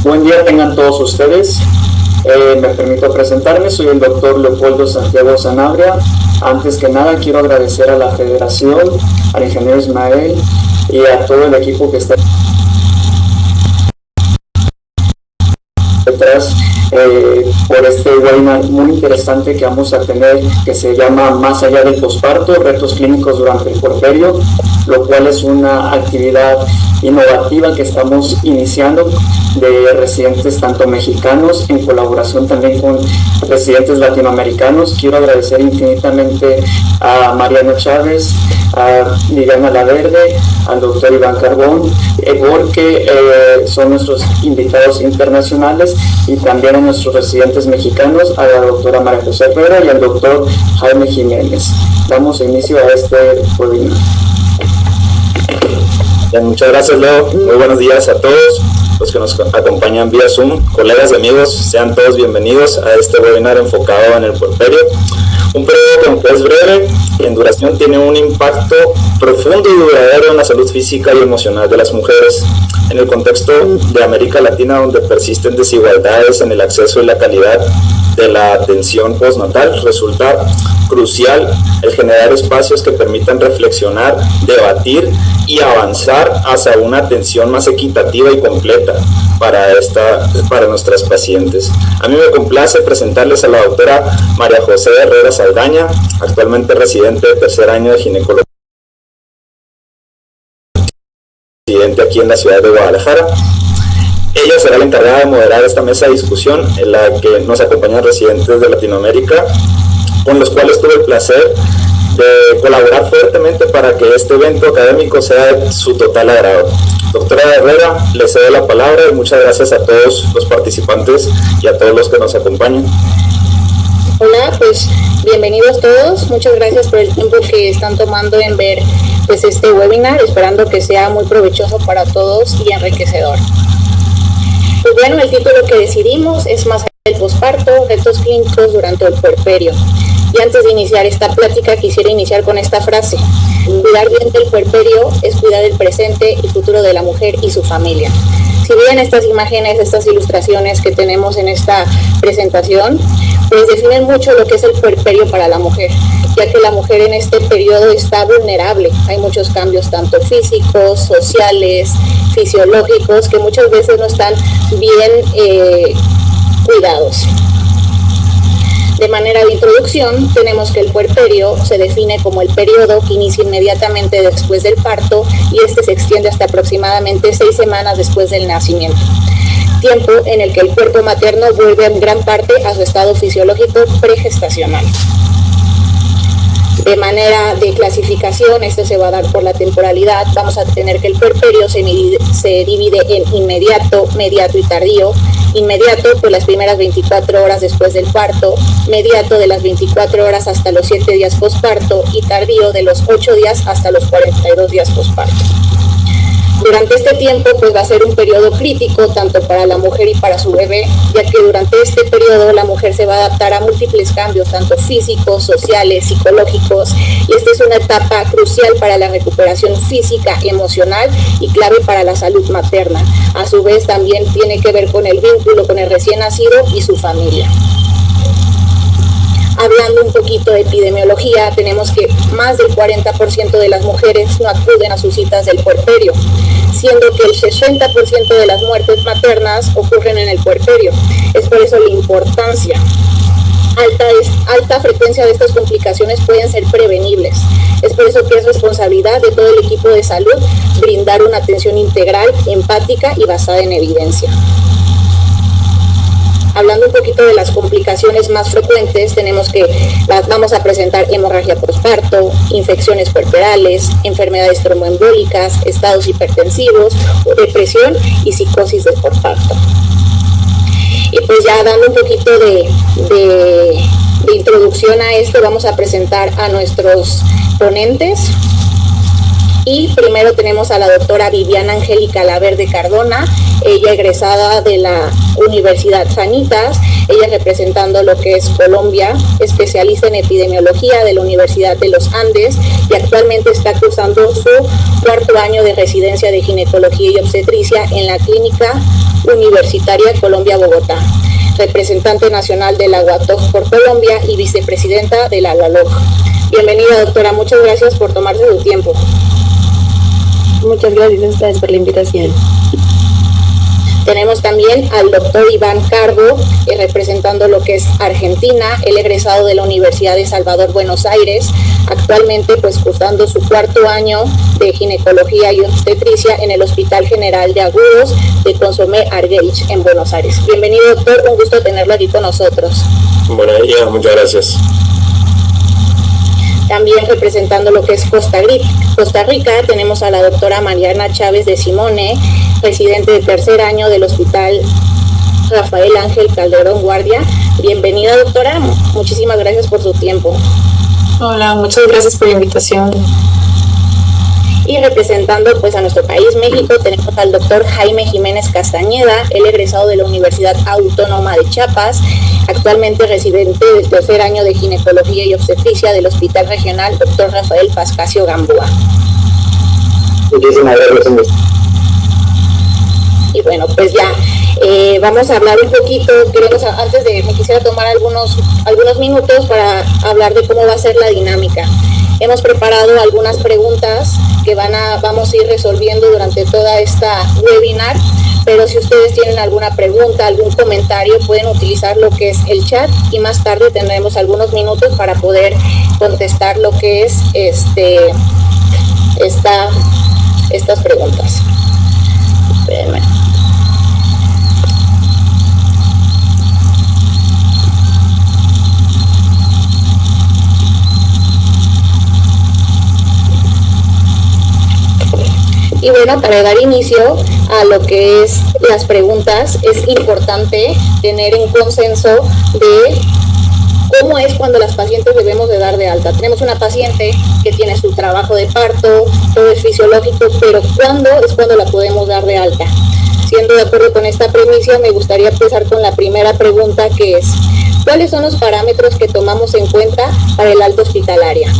Buen día tengan todos ustedes. Me permito presentarme, soy el doctor Leopoldo Santiago Sanabria. Antes que nada quiero agradecer a la Federación, al ingeniero Ismael y a todo el equipo que está detrás por este webinar muy interesante que vamos a tener, que se llama Más allá del posparto, retos clínicos durante el puerperio, lo cual es una actividad innovativa que estamos iniciando de residentes tanto mexicanos en colaboración también con residentes latinoamericanos. Quiero agradecer infinitamente a Mariana Chávez, a Liliana Laverde, al doctor Iván Carbón, porque son nuestros invitados internacionales, y también a nuestros residentes mexicanos, a la doctora María José Herrera y al doctor Jaime Jiménez. Damos inicio a este webinar. Bien, muchas gracias, Leo. Muy buenos días a todos los que nos acompañan vía Zoom. Colegas y amigos, sean todos bienvenidos a este webinar enfocado en el puerperio. Un periodo que, aunque es breve en duración, tiene un impacto profundo y duradero en la salud física y emocional de las mujeres. En el contexto de América Latina, donde persisten desigualdades en el acceso y la calidad de la atención postnatal, resulta crucial el generar espacios que permitan reflexionar, debatir y avanzar hacia una atención más equitativa y completa para nuestras pacientes. A mí me complace presentarles a la doctora María José Herrera Saldaña, actualmente residente de tercer año de ginecología aquí en la ciudad de Guadalajara. Ella será la encargada de moderar esta mesa de discusión en la que nos acompañan residentes de Latinoamérica, con los cuales tuve el placer de colaborar fuertemente para que este evento académico sea de su total agrado. Doctora Herrera, le cedo la palabra y muchas gracias a todos los participantes y a todos los que nos acompañan. Hola, pues bienvenidos todos. Muchas gracias por el tiempo que están tomando en ver pues este webinar, esperando que sea muy provechoso para todos y enriquecedor. Pues bueno, el título que decidimos es Más allá del posparto, retos clínicos durante el puerperio. Y antes de iniciar esta plática, quisiera iniciar con esta frase: cuidar bien del puerperio es cuidar el presente y futuro de la mujer y su familia. Si bien estas imágenes, estas ilustraciones que tenemos en esta presentación, pues definen mucho lo que es el puerperio para la mujer, ya que la mujer en este periodo está vulnerable. Hay muchos cambios tanto físicos, sociales, fisiológicos, que muchas veces no están bien cuidados. De manera de introducción, tenemos que el puerperio se define como el periodo que inicia inmediatamente después del parto y este se extiende hasta aproximadamente 6 semanas después del nacimiento. Tiempo en el que el cuerpo materno vuelve en gran parte a su estado fisiológico pregestacional. De manera de clasificación, esto se va a dar por la temporalidad. Vamos a tener que el puerperio se divide en inmediato, mediato y tardío. Inmediato, por las primeras 24 horas después del parto, mediato de las 24 horas hasta los 7 días posparto y tardío de los 8 días hasta los 42 días posparto. Durante este tiempo pues va a ser un periodo crítico tanto para la mujer y para su bebé, ya que durante este periodo la mujer se va a adaptar a múltiples cambios, tanto físicos, sociales, psicológicos, y esta es una etapa crucial para la recuperación física, emocional y clave para la salud materna. A su vez también tiene que ver con el vínculo con el recién nacido y su familia. Hablando un poquito de epidemiología, tenemos que más del 40% de las mujeres no acuden a sus citas del puerperio, siendo que el 60% de las muertes maternas ocurren en el puerperio. Es por eso la importancia. Alta frecuencia de estas complicaciones pueden ser prevenibles. Es por eso que es responsabilidad de todo el equipo de salud brindar una atención integral, empática y basada en evidencia. Hablando un poquito de las complicaciones más frecuentes, tenemos que vamos a presentar hemorragia posparto, infecciones puerperales, enfermedades tromboembólicas, estados hipertensivos, depresión y psicosis de posparto. Y pues ya dando un poquito de introducción a esto, vamos a presentar a nuestros ponentes. Y primero tenemos a la doctora Viviana Angélica Laverde Cardona, ella egresada de la Universidad Sanitas, ella representando lo que es Colombia, especialista en epidemiología de la Universidad de los Andes y actualmente está cursando su cuarto año de residencia de ginecología y obstetricia en la Clínica Universitaria Colombia Bogotá, representante nacional de la UATOC por Colombia y vicepresidenta de la LALOC. Bienvenida, doctora, muchas gracias por tomarse su tiempo. Muchas gracias a ustedes por la invitación. Tenemos también al doctor Iván Cardo, representando lo que es Argentina, el egresado de la Universidad de Salvador, Buenos Aires, actualmente pues cursando su cuarto año de ginecología y obstetricia en el Hospital General de Agudos de Consomé Argerich en Buenos Aires. Bienvenido, doctor, un gusto tenerlo aquí con nosotros. Buenos días, muchas gracias. También representando lo que es Costa Rica, tenemos a la doctora Mariana Chávez de Simone, residente de tercer año del Hospital Rafael Ángel Calderón Guardia. Bienvenida, doctora, muchísimas gracias por su tiempo. Hola, muchas gracias por la invitación. Y representando pues a nuestro país, México, tenemos al doctor Jaime Jiménez Castañeda, el egresado de la Universidad Autónoma de Chiapas, actualmente residente del tercer año de ginecología y obstetricia del Hospital Regional Dr. Rafael Pascasio Gamboa. Muchísimas gracias. Y bueno, pues ya vamos a hablar un poquito, me quisiera tomar algunos minutos para hablar de cómo va a ser la dinámica. Hemos preparado algunas preguntas que vamos a ir resolviendo durante toda esta webinar, pero si ustedes tienen alguna pregunta, algún comentario, pueden utilizar lo que es el chat y más tarde tendremos algunos minutos para poder contestar lo que es estas preguntas. Espérenme. Y bueno, para dar inicio a lo que es las preguntas, es importante tener un consenso de cómo es cuando las pacientes debemos de dar de alta. Tenemos una paciente que tiene su trabajo de parto, todo es fisiológico, pero ¿cuándo es cuando la podemos dar de alta? Siendo de acuerdo con esta premisa, me gustaría empezar con la primera pregunta, que es: ¿cuáles son los parámetros que tomamos en cuenta para el alta hospitalaria?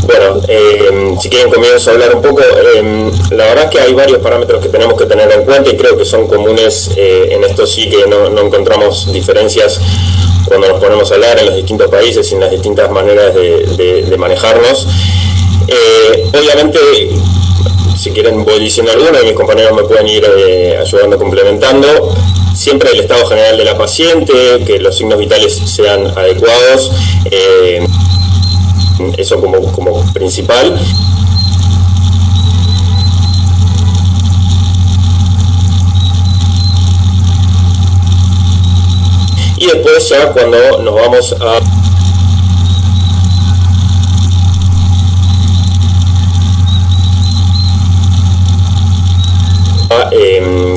Bueno, si quieren comienzo a hablar un poco. La verdad es que hay varios parámetros que tenemos que tener en cuenta y creo que son comunes. En esto sí que no encontramos diferencias cuando nos ponemos a hablar en los distintos países y en las distintas maneras de manejarnos. Obviamente, si quieren voy diciendo alguno y mis compañeros me pueden ir ayudando, complementando. Siempre el estado general de la paciente, que los signos vitales sean adecuados. Eso como principal. Y después ya cuando nos vamos a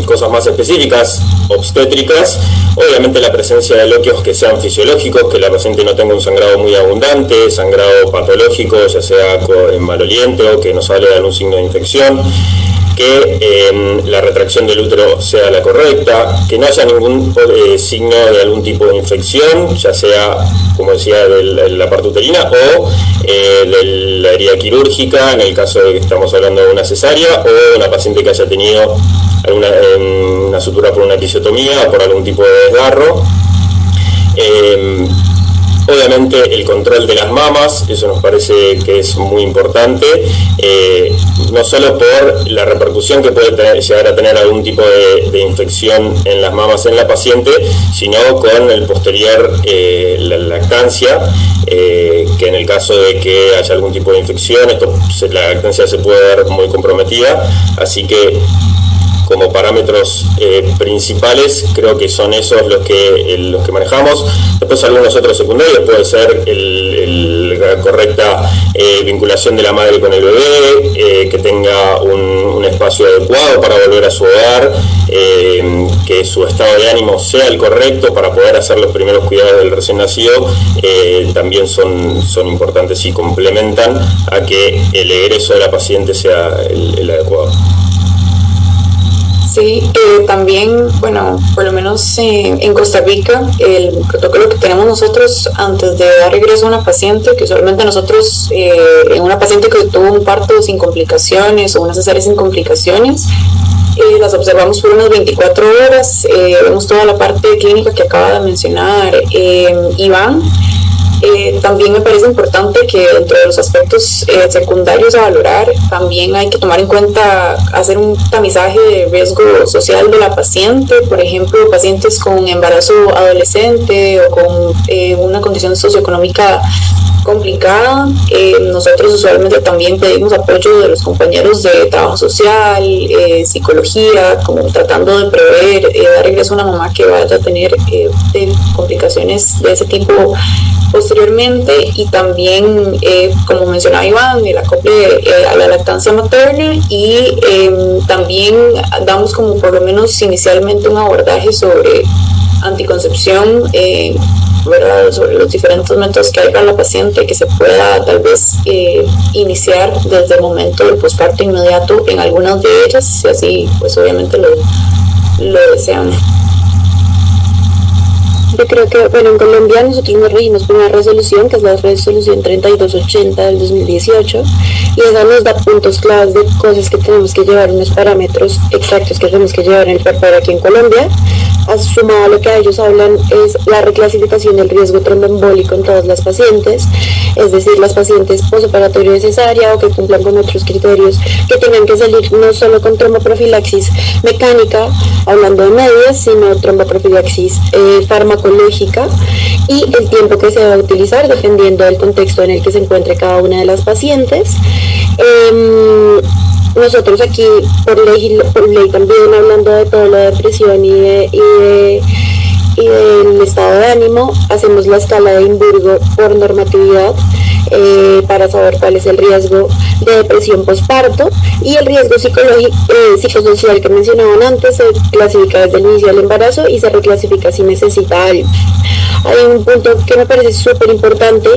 cosas más específicas, obstétricas, obviamente la presencia de loquios que sean fisiológicos, que la paciente no tenga un sangrado muy abundante, sangrado patológico, ya sea maloliente o que nos hable de algún signo de infección, que la retracción del útero sea la correcta, que no haya ningún signo de algún tipo de infección, ya sea, como decía, de la parte uterina o de la herida quirúrgica, en el caso de que estamos hablando de una cesárea, o de una paciente que haya tenido una sutura por una episiotomía o por algún tipo de desgarro. Obviamente el control de las mamas, eso nos parece que es muy importante, no solo por la repercusión que puede llegar a tener algún tipo de infección en las mamas en la paciente, sino con el posterior, la lactancia, que en el caso de que haya algún tipo de infección, la lactancia se puede ver muy comprometida, así que como parámetros principales, creo que son esos los que manejamos. Después algunos otros secundarios, puede ser la correcta vinculación de la madre con el bebé, que tenga un espacio adecuado para volver a su hogar, que su estado de ánimo sea el correcto para poder hacer los primeros cuidados del recién nacido, también son importantes y complementan a que el egreso de la paciente sea el adecuado. Sí, también, bueno, por lo menos en Costa Rica, el protocolo que tenemos nosotros antes de dar regreso a una paciente, que usualmente nosotros, en una paciente que tuvo un parto sin complicaciones o una cesárea sin complicaciones, las observamos por unas 24 horas, vemos toda la parte clínica que acaba de mencionar Iván. También me parece importante que dentro de los aspectos secundarios a valorar, también hay que tomar en cuenta hacer un tamizaje de riesgo social de la paciente, por ejemplo, pacientes con embarazo adolescente o con una condición socioeconómica complicada. Nosotros usualmente también pedimos apoyo de los compañeros de trabajo social, psicología, como tratando de prever dar regreso a una mamá que vaya a tener complicaciones de ese tipo posteriormente, y también, como mencionaba Iván, el acople a la lactancia materna, y también damos como por lo menos inicialmente un abordaje sobre anticoncepción, ¿verdad? Sobre los diferentes métodos que hay para la paciente, que se pueda tal vez iniciar desde el momento del posparto inmediato en algunas de ellas, si así pues obviamente lo desean. Yo creo que, bueno, en Colombia nosotros nos regimos por una resolución, que es la resolución 3280 del 2018, y esa nos da puntos claves de cosas que tenemos que llevar, unos parámetros exactos que tenemos que llevar en el preparo aquí en Colombia. Sumado a lo que a ellos hablan es la reclasificación del riesgo tromboembólico en todas las pacientes, es decir, las pacientes posoperatorio de cesárea o que cumplan con otros criterios, que tengan que salir no solo con tromboprofilaxis mecánica, hablando de medias, sino tromboprofilaxis farmacológica, y el tiempo que se va a utilizar dependiendo del contexto en el que se encuentre cada una de las pacientes. Nosotros aquí por ley también, hablando de todo lo de depresión y del estado de ánimo, hacemos la escala de Edimburgo por normatividad para saber cuál es el riesgo de depresión posparto, y el riesgo psicosocial que mencionaban antes se clasifica desde el inicio del embarazo y se reclasifica si necesita algo. Hay un punto que me parece súper importante,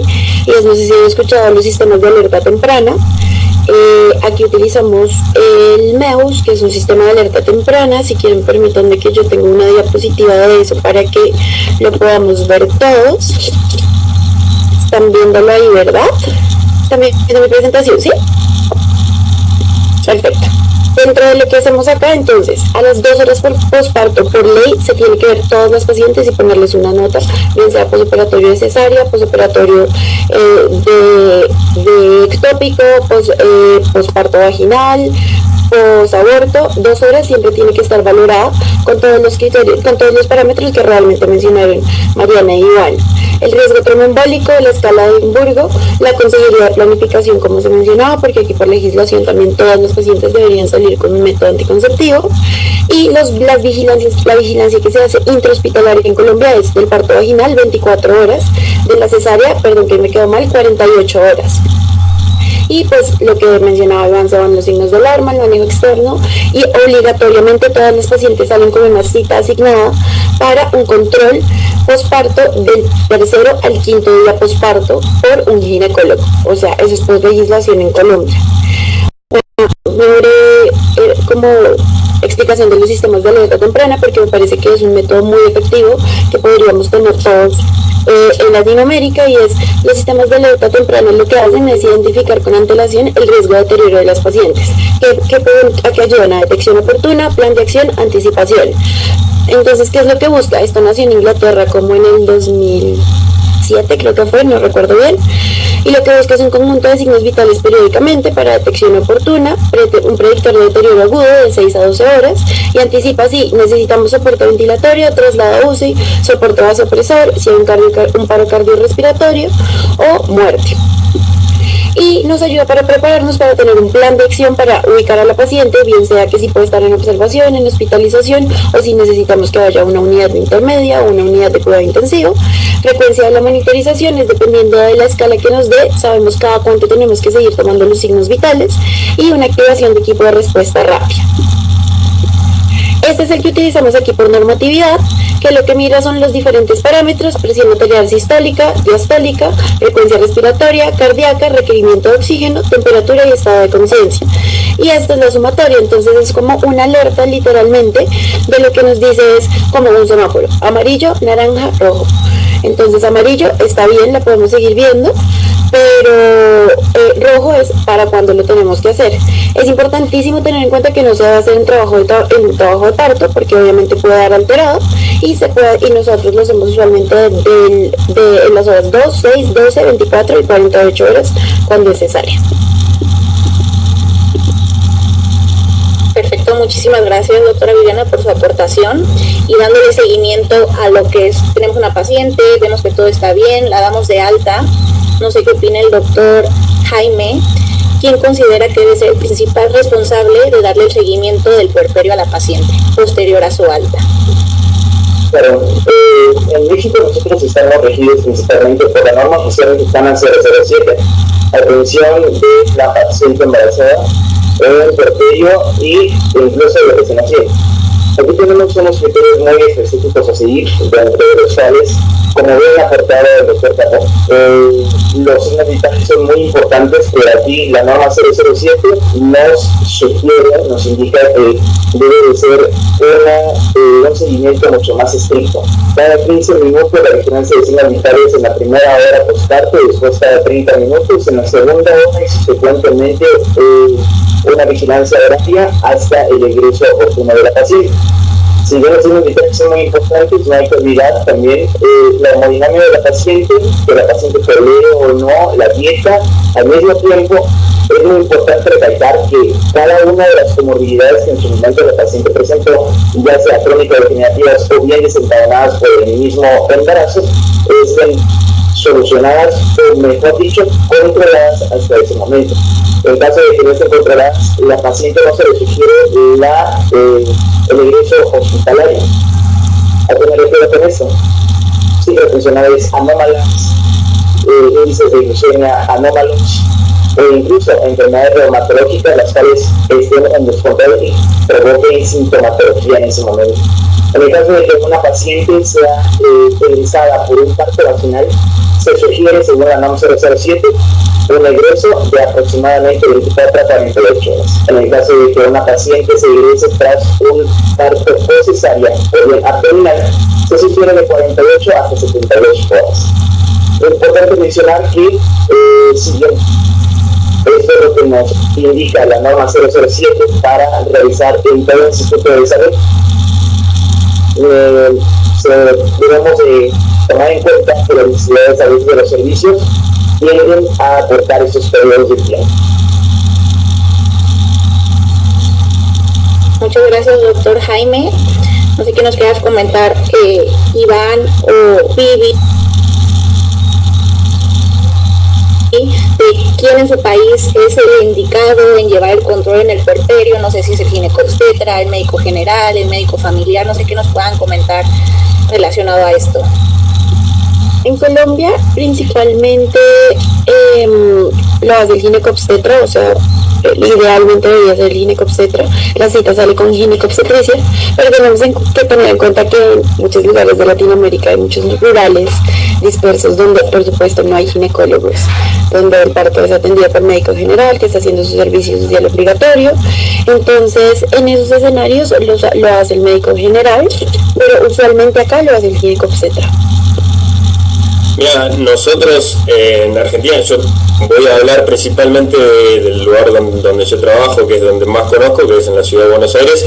y es, no sé si han escuchado los sistemas de alerta temprana. Aquí utilizamos el MEUS, que es un sistema de alerta temprana. Si quieren, permítanme que yo tenga una diapositiva de eso para que lo podamos ver todos. Están viéndolo ahí, ¿verdad? ¿Están viendo mi presentación? ¿Sí? Perfecto. Dentro de lo que hacemos acá, entonces, a las 2 horas por posparto, por ley, se tiene que ver todas las pacientes y ponerles una nota, bien sea posoperatorio de cesárea, posoperatorio de ectópico, posparto vaginal, posaborto. 2 horas siempre tiene que estar valorada con todos los criterios, con todos los parámetros que realmente mencionaron Mariana y Iván. El riesgo tromboembólico, la escala de Edimburgo, la consejería de planificación, como se mencionaba, porque aquí por legislación también todas las pacientes deberían salir con un método anticonceptivo, y la vigilancia que se hace intrahospitalaria en Colombia es del parto vaginal 24 horas, de la cesárea, 48 horas. Y pues lo que mencionaba Iván, se van los signos de alarma, el manejo externo, y obligatoriamente todas las pacientes salen con una cita asignada para un control posparto del 3º al 5º día posparto por un ginecólogo. O sea, eso es por legislación en Colombia. Como explicación de los sistemas de alerta temprana, porque me parece que es un método muy efectivo que podríamos tener todos en Latinoamérica, y es, los sistemas de alerta temprana lo que hacen es identificar con antelación el riesgo de deterioro de las pacientes, que ayudan a detección oportuna, plan de acción, anticipación. Entonces, ¿qué es lo que busca? Esto nació en Inglaterra como en el 2007, creo que fue, no recuerdo bien, y lo que busca es un conjunto de signos vitales periódicamente para detección oportuna, un predictor de deterioro agudo de 6 a 12 horas, y anticipa si necesitamos soporte ventilatorio, traslado a UCI, soporte vasopresor, si hay un paro cardiorrespiratorio o muerte. y nos ayuda para prepararnos para tener un plan de acción para ubicar a la paciente, bien sea que si puede estar en observación, en hospitalización, o si necesitamos que vaya a una unidad de intermedia o una unidad de cuidado intensivo. Frecuencia de la monitorización es dependiendo de la escala que nos dé, sabemos cada cuánto tenemos que seguir tomando los signos vitales, y una activación de equipo de respuesta rápida. Este es el que utilizamos aquí por normatividad, que lo que mira son los diferentes parámetros: presión arterial sistólica, diastólica, frecuencia respiratoria, cardíaca, requerimiento de oxígeno, temperatura y estado de conciencia. Y esta es la sumatoria, entonces es como una alerta literalmente de lo que nos dice, es como un semáforo: amarillo, naranja, rojo. Entonces amarillo está bien, la podemos seguir viendo, pero rojo es para cuando lo tenemos que hacer. Es importantísimo tener en cuenta que no se va a hacer un trabajo de parto, porque obviamente puede dar alterado, y nosotros lo hacemos usualmente en las horas 2, 6, 12, 24 y 48 horas cuando es cesárea. Perfecto, muchísimas gracias, doctora Viviana, por su aportación, y dándole seguimiento a lo que es: tenemos una paciente, vemos que todo está bien, la damos de alta. No sé qué opina el doctor Jaime, quien considera que debe ser el principal responsable de darle el seguimiento del puerperio a la paciente posterior a su alta. Claro, en México nosotros estamos regidos principalmente por la norma oficial mexicana 007, atención de la paciente embarazada, el puerperio y incluso de recién nacido. Aquí tenemos unos criterios muy específicos a seguir, dentro de los cuales, como ven aportado el doctor Capó, los signos vitales son muy importantes, pero aquí la norma 007 nos sugiere, nos indica que debe de ser un seguimiento mucho más estricto. Cada 15 minutos la vigilancia de signos vitales en la primera hora postparto, después cada 30 minutos, en la segunda hora y subsecuentemente una vigilancia diaria hasta el egreso oportuno de la paciente. Si bien los signos vitales son muy importantes, no hay que olvidar también la hemodinámica de la paciente, que la paciente tolere o no la dieta. Al mismo tiempo, es muy importante recalcar que cada una de las comorbilidades que en su momento la paciente presentó, ya sea crónico-degenerativas o bien desencadenadas por el mismo embarazo, estén solucionadas, o mejor dicho, controladas hasta ese momento. En caso de que no estén controladas, la paciente no se le sugiere el ingreso hospitalario. ¿A qué me refiero con eso? Hipertensionales anómalas, índices de glucemia anómalos, o incluso enfermedades reumatológicas, las cuales estén en descontrol y provoquen sintomatología en ese momento. En el caso de que una paciente sea utilizada por un parto vaginal, se sugiere, según la norma 007, un egreso de aproximadamente 24 a 48 horas. En el caso de que una paciente se egrese tras un parto por cesárea o bien abdominal, se sugiere de 48 hasta 78 horas. Es importante mencionar que, si bien esto es lo que nos indica la norma 007 para realizar en todo el Instituto de Salud, debemos de tomar en cuenta que las necesidades a veces de los servicios tienden a aportar esos periodos de tiempo. Muchas gracias, doctor Jaime. No sé qué nos quieras comentar, Iván o Vivi, de quién en su país es el indicado en llevar el control en el puerperio. No sé si es el ginecobstetra, el médico general, el médico familiar, no sé qué nos puedan comentar relacionado a esto. En Colombia, principalmente lo hace el ginecobstetra, o sea, idealmente debería ser el ginecobstetra. La cita sale con ginecobstetricia, pero tenemos que tener en cuenta que en muchos lugares de Latinoamérica hay muchos rurales dispersos donde, por supuesto, no hay ginecólogos, donde el parto es atendido por médico general que está haciendo su servicio social obligatorio. Entonces, en esos escenarios lo hace el médico general, pero usualmente acá lo hace el ginecobstetra. Mira, nosotros en Argentina, yo voy a hablar principalmente del lugar donde yo trabajo, que es donde más conozco, que es en la ciudad de Buenos Aires.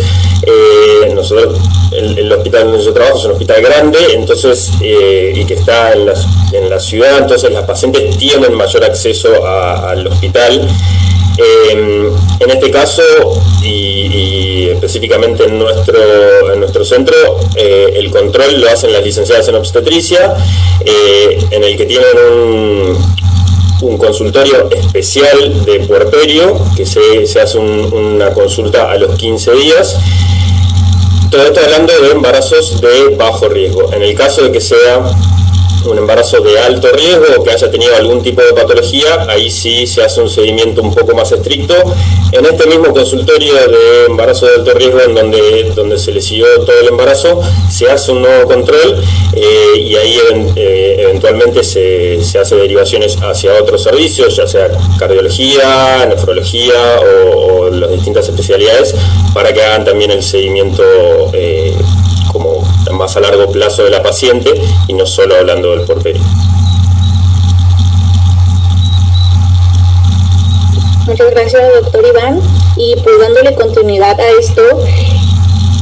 Nosotros, el hospital donde yo trabajo es un hospital grande, entonces y que está en la ciudad, entonces las pacientes tienen mayor acceso al hospital. En este caso, y específicamente en nuestro centro, el control lo hacen las licenciadas en obstetricia, en el que tienen un consultorio especial de puerperio, que se hace una consulta a los 15 días. Todo esto hablando de embarazos de bajo riesgo. En el caso de que sea un embarazo de alto riesgo o que haya tenido algún tipo de patología, ahí sí se hace un seguimiento un poco más estricto. En este mismo consultorio de embarazo de alto riesgo, en donde se le siguió todo el embarazo, se hace un nuevo control y ahí eventualmente se hace derivaciones hacia otros servicios, ya sea cardiología, nefrología o las distintas especialidades, para que hagan también el seguimiento como más a largo plazo de la paciente y no solo hablando del puerperio. Muchas gracias, doctor Iván. Y pues dándole continuidad a esto,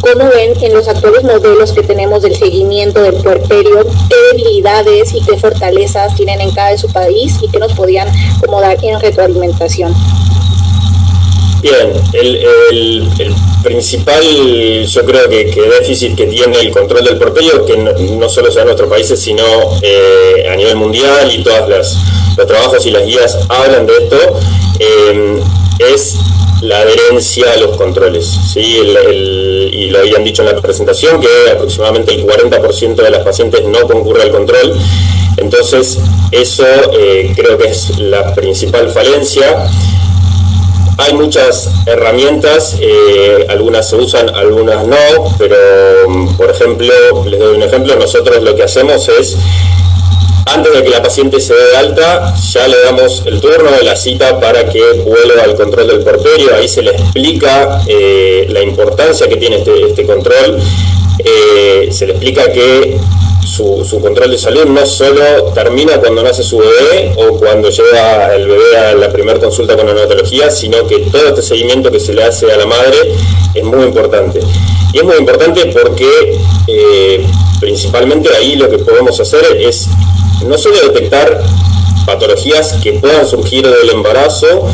¿cómo ven en los actuales modelos que tenemos del seguimiento del puerperio, qué debilidades y qué fortalezas tienen en cada de su país y qué nos podían como dar en retroalimentación? Bien, el principal, yo creo que déficit que tiene el control del puerperio, que no solo sea en nuestros países, sino a nivel mundial, y todos los trabajos y las guías hablan de esto, es la adherencia a los controles, ¿sí? Y lo habían dicho en la presentación, que aproximadamente el 40% de las pacientes no concurre al control. Entonces, eso creo que es la principal falencia. Hay muchas herramientas, algunas se usan, algunas no, pero por ejemplo, les doy un ejemplo, nosotros lo que hacemos es, antes de que la paciente se dé de alta, ya le damos el turno de la cita para que vuelva al control del puerperio. Ahí se le explica la importancia que tiene este control, se le explica que su control de salud no solo termina cuando nace su bebé o cuando lleva el bebé a la primera consulta con neonatología, sino que todo este seguimiento que se le hace a la madre es muy importante. Y es muy importante porque principalmente ahí lo que podemos hacer es no solo detectar patologías que puedan surgir del embarazo.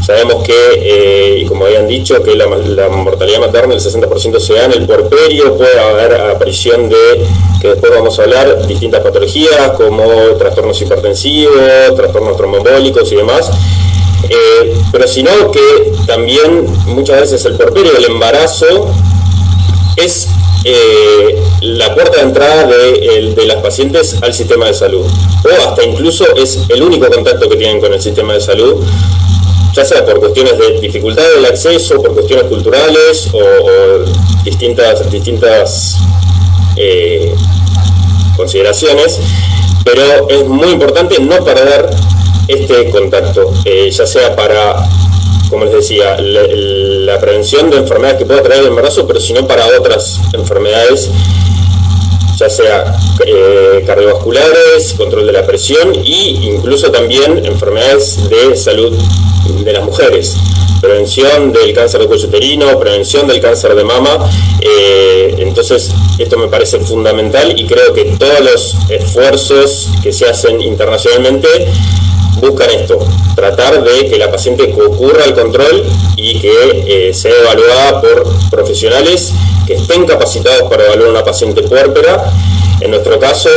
Sabemos que, y como habían dicho, que la mortalidad materna del 60% se da en el puerperio. Puede haber aparición de, que después vamos a hablar, distintas patologías como trastornos hipertensivos, trastornos tromboembólicos y demás. Pero sino que también muchas veces el puerperio, el embarazo, es la puerta de entrada de las pacientes al sistema de salud, o hasta incluso es el único contacto que tienen con el sistema de salud, ya sea por cuestiones de dificultad del acceso, por cuestiones culturales o distintas consideraciones, pero es muy importante no perder este contacto, ya sea para, como les decía, la prevención de enfermedades que pueda traer el embarazo, pero sino para otras enfermedades, ya sea cardiovasculares, control de la presión e incluso también enfermedades de salud de las mujeres, prevención del cáncer de cuello uterino, prevención del cáncer de mama. Entonces esto me parece fundamental y creo que todos los esfuerzos que se hacen internacionalmente buscan esto, tratar de que la paciente concurra al control y que sea evaluada por profesionales que estén capacitados para evaluar a una paciente puérpera. En nuestro caso,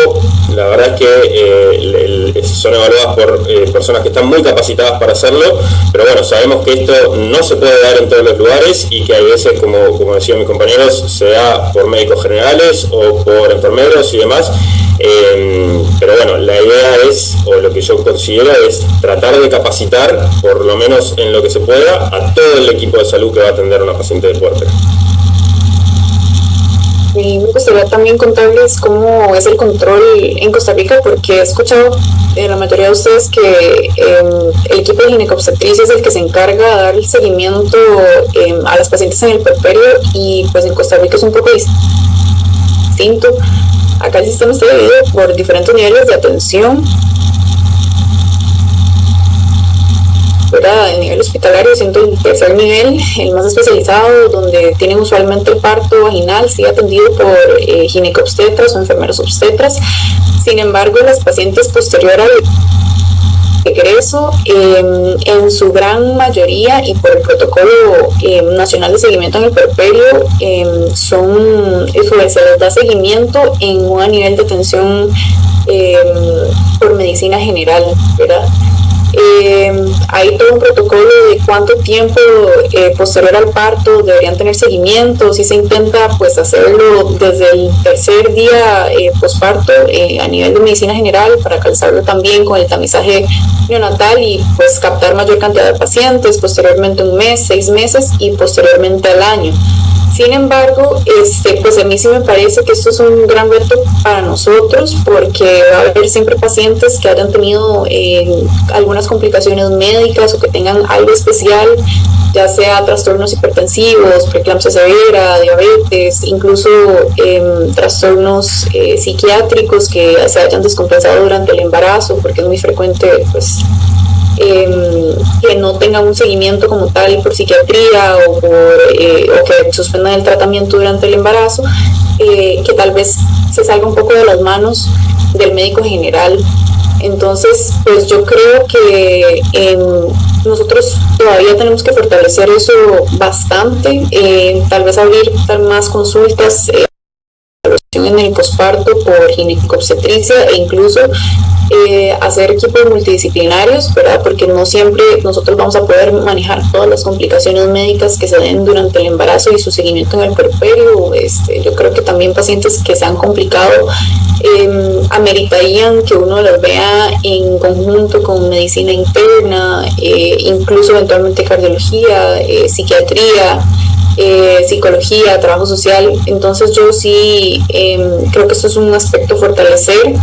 la verdad es que son evaluadas por personas que están muy capacitadas para hacerlo, pero bueno, sabemos que esto no se puede dar en todos los lugares y que hay veces, como decían mis compañeros, se da por médicos generales o por enfermeros y demás. Pero bueno, la idea es, o lo que yo considero es tratar de capacitar, por lo menos en lo que se pueda, a todo el equipo de salud que va a atender a una paciente de puérpera. Y me gustaría también contarles cómo es el control en Costa Rica, porque he escuchado de la mayoría de ustedes que el equipo de ginecobstetricia es el que se encarga de dar el seguimiento a las pacientes en el puerperio, y pues en Costa Rica es un poco distinto. Acá el sistema está dividido por diferentes niveles de atención, ¿verdad? El nivel hospitalario siendo el tercer nivel, el más especializado, donde tienen usualmente el parto vaginal, sí atendido por ginecobstetras o enfermeros obstetras. Sin embargo, las pacientes posterior al regreso, en su gran mayoría y por el protocolo nacional de seguimiento en el puerperio, se les da seguimiento en un nivel de atención por medicina general, ¿verdad? Hay todo un protocolo de cuánto tiempo posterior al parto deberían tener seguimiento, si se intenta pues hacerlo desde el tercer día posparto a nivel de medicina general para calzarlo también con el tamizaje neonatal y pues captar mayor cantidad de pacientes, posteriormente un mes, 6 meses y posteriormente al año. Sin embargo, pues a mí sí me parece que esto es un gran reto para nosotros porque va a haber siempre pacientes que hayan tenido algunas complicaciones médicas o que tengan algo especial, ya sea trastornos hipertensivos, preeclampsia severa, diabetes, incluso trastornos psiquiátricos que se hayan descompensado durante el embarazo, porque es muy frecuente pues que no tengan un seguimiento como tal por psiquiatría o que suspendan el tratamiento durante el embarazo, que tal vez se salga un poco de las manos del médico general. Entonces, pues yo creo que nosotros todavía tenemos que fortalecer eso bastante, tal vez abrir más consultas en el posparto por ginecobstetricia e incluso hacer equipos multidisciplinarios, ¿verdad? Porque no siempre nosotros vamos a poder manejar todas las complicaciones médicas que se den durante el embarazo y su seguimiento en el puerperio. Yo creo que también pacientes que se han complicado ameritarían que uno las vea en conjunto con medicina interna, incluso eventualmente cardiología, psiquiatría, psicología, trabajo social. Entonces yo sí creo que esto es un aspecto a fortalecer.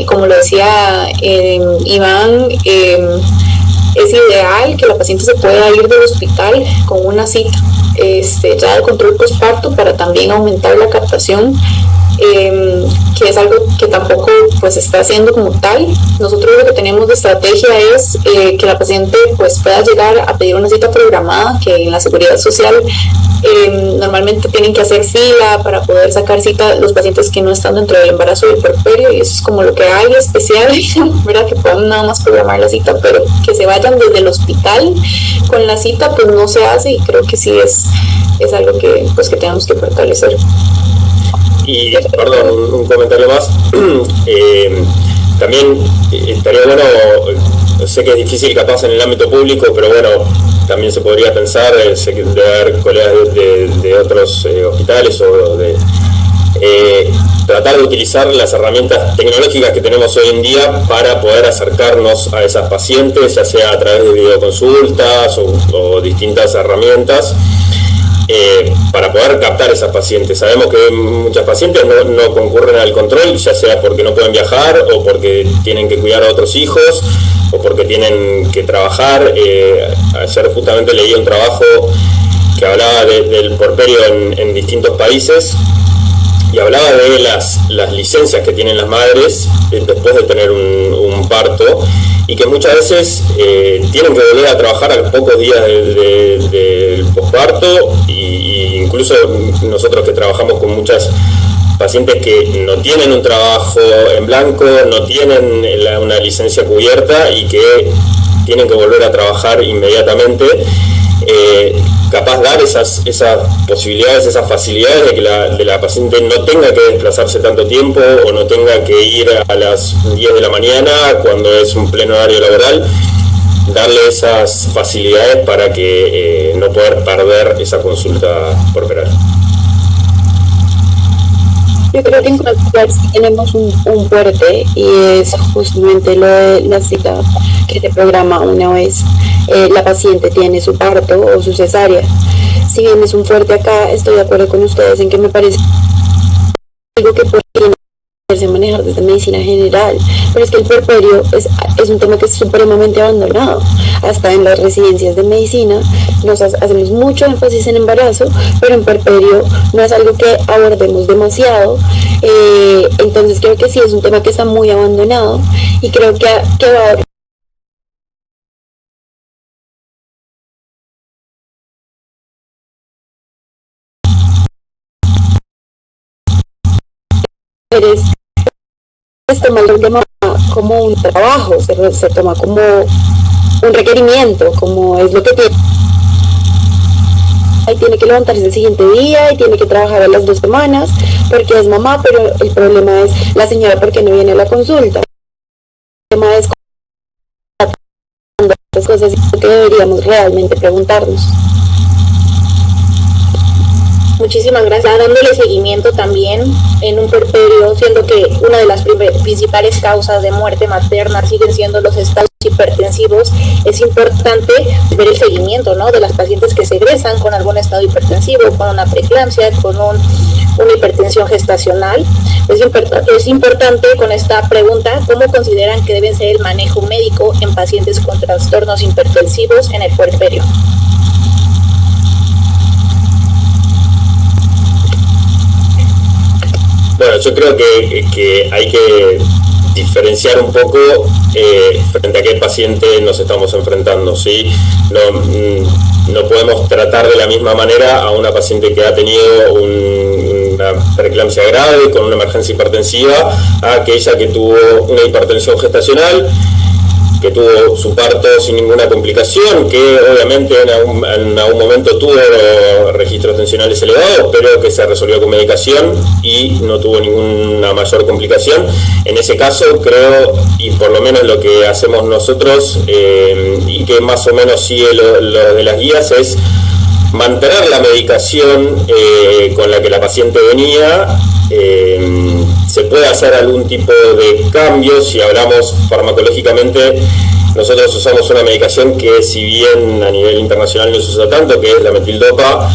Como lo decía Iván, es ideal que la paciente se pueda ir del hospital con una cita ya de control postparto para también aumentar la captación, que es algo que tampoco pues se está haciendo como tal. Nosotros lo que tenemos de estrategia es que la paciente pues pueda llegar a pedir una cita programada, que en la seguridad social normalmente tienen que hacer fila para poder sacar cita los pacientes que no están dentro del embarazo del puerperio, y eso es como lo que hay especial, ¿verdad? Que puedan nada más programar la cita, pero que se vayan desde el hospital con la cita pues no se hace, y creo que sí es algo que pues que tenemos que fortalecer. Y, perdón, un comentario más. También estaría bueno, sé que es difícil capaz en el ámbito público, pero bueno, también se podría pensar, sé que debe haber colegas de otros hospitales o de tratar de utilizar las herramientas tecnológicas que tenemos hoy en día para poder acercarnos a esas pacientes, ya sea a través de videoconsultas o distintas herramientas, para poder captar esas pacientes. Sabemos que muchas pacientes no concurren al control, ya sea porque no pueden viajar o porque tienen que cuidar a otros hijos o porque tienen que trabajar. Ayer justamente leí un trabajo que hablaba del puerperio en distintos países y hablaba de las licencias que tienen las madres después de tener un parto, y que muchas veces tienen que volver a trabajar a los pocos días del posparto, y incluso nosotros que trabajamos con muchas pacientes que no tienen un trabajo en blanco, no tienen una licencia cubierta y que tienen que volver a trabajar inmediatamente, capaz dar esas posibilidades, esas facilidades de la paciente no tenga que desplazarse tanto tiempo o no tenga que ir a las 10 de la mañana cuando es un pleno horario laboral, darle esas facilidades para que no poder perder esa consulta corporal. Yo creo que en Colombia sí tenemos un fuerte, y es justamente lo de la cita que se programa una vez la paciente tiene su parto o su cesárea. Si bien es un fuerte acá, estoy de acuerdo con ustedes en que me parece algo que podría manejar desde medicina general, pero es que el puerperio es un tema que es supremamente abandonado. Hasta en las residencias de medicina nos hacemos mucho énfasis en embarazo, pero en puerperio no es algo que abordemos demasiado. Entonces creo que sí es un tema que está muy abandonado, y creo que va a haber toma el rol de mamá como un trabajo, se toma como un requerimiento, como es lo que tiene. Ahí tiene que levantarse el siguiente día y tiene que trabajar a las 2 semanas porque es mamá, pero el problema es la señora porque no viene a la consulta. El tema es Entonces, es que deberíamos realmente preguntarnos. Muchísimas gracias. Dándole seguimiento también en un puerperio, siendo que una de las principales causas de muerte materna siguen siendo los estados hipertensivos, es importante ver el seguimiento, ¿no?, de las pacientes que se egresan con algún estado hipertensivo, con una preeclampsia, con una hipertensión gestacional. Es importante con esta pregunta, ¿cómo consideran que debe ser el manejo médico en pacientes con trastornos hipertensivos en el puerperio? Bueno, yo creo que hay que diferenciar un poco frente a qué paciente nos estamos enfrentando, ¿sí? No podemos tratar de la misma manera a una paciente que ha tenido una preeclampsia grave con una emergencia hipertensiva a aquella que tuvo una hipertensión gestacional, que tuvo su parto sin ninguna complicación, que obviamente en algún momento tuvo registros tensionales elevados, pero que se resolvió con medicación y no tuvo ninguna mayor complicación. En ese caso creo, y por lo menos lo que hacemos nosotros, y que más o menos sigue lo de las guías, es mantener la medicación con la que la paciente venía. Se puede hacer algún tipo de cambio. Si hablamos farmacológicamente, nosotros usamos una medicación que, si bien a nivel internacional no se usa tanto, que es la metildopa,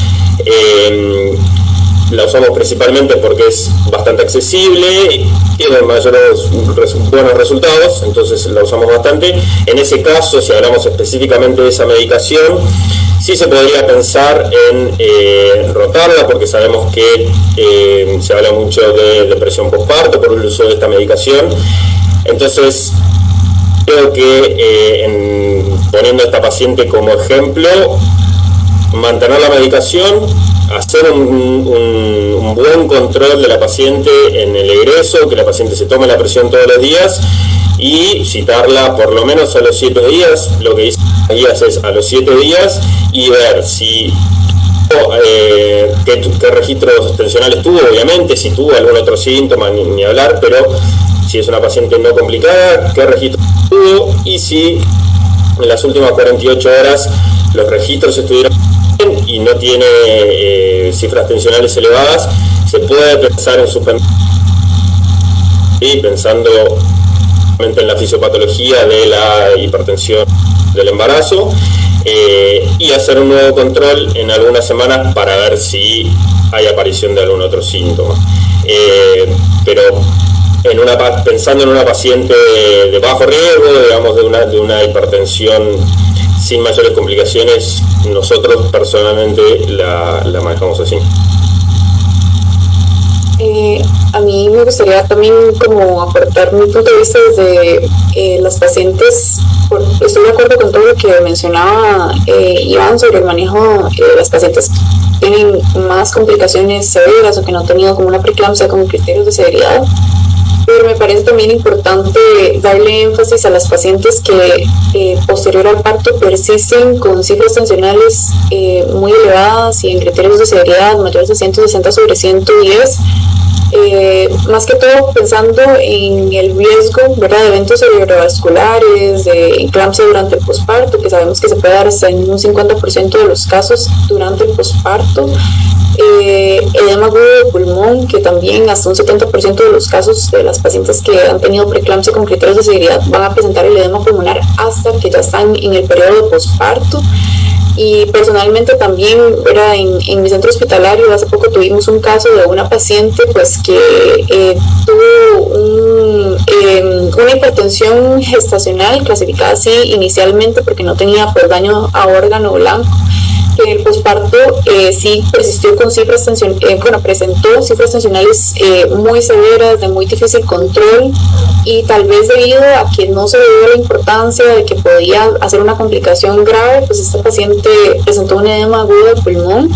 la usamos principalmente porque es bastante accesible y tiene buenos resultados, entonces la usamos bastante. En ese caso, si hablamos específicamente de esa medicación, sí se podría pensar en rotarla, porque sabemos que se habla mucho de depresión postparto por el uso de esta medicación. Entonces, creo que poniendo a esta paciente como ejemplo, mantener la medicación, hacer un buen control de la paciente en el egreso, que la paciente se tome la presión todos los días y citarla por lo menos a los 7 días. Lo que dicen las guías es a los 7 días y ver si qué registros tensionales tuvo, obviamente, si tuvo algún otro síntoma, ni hablar, pero si es una paciente no complicada, qué registros tuvo, y si en las últimas 48 horas los registros estuvieron bien y no tiene cifras tensionales elevadas, se puede pensar en suspender, y pensando en la fisiopatología de la hipertensión del embarazo, y hacer un nuevo control en algunas semanas para ver si hay aparición de algún otro síntoma. Pero pensando en una paciente de bajo riesgo, digamos, de una hipertensión sin mayores complicaciones, nosotros personalmente la manejamos así. A mí me gustaría también como aportar mi punto de vista desde las pacientes. Estoy de acuerdo con todo lo que mencionaba Iván sobre el manejo de las pacientes que tienen más complicaciones severas o que no han tenido como una preeclampsia con criterios de severidad. Pero me parece también importante darle énfasis a las pacientes que posterior al parto persisten con cifras tensionales muy elevadas y en criterios de severidad mayores de 160 sobre 110, más que todo pensando en el riesgo, ¿verdad?, de eventos cerebrovasculares, de eclampsia durante el posparto, que sabemos que se puede dar hasta en un 50% de los casos durante el posparto. Edema agudo de pulmón, que también hasta un 70% de los casos de las pacientes que han tenido preeclampsia con criterios de severidad van a presentar el edema pulmonar hasta que ya están en el periodo de posparto. Y personalmente también, ¿verdad?, en mi centro hospitalario hace poco tuvimos un caso de una paciente pues que tuvo una hipertensión gestacional, clasificada así inicialmente porque no tenía pues daño a órgano blanco. En el posparto sí persistió con cifras presentó cifras tensionales muy severas, de muy difícil control, y tal vez debido a que no se le dio la importancia de que podía hacer una complicación grave, pues esta paciente presentó un edema agudo del pulmón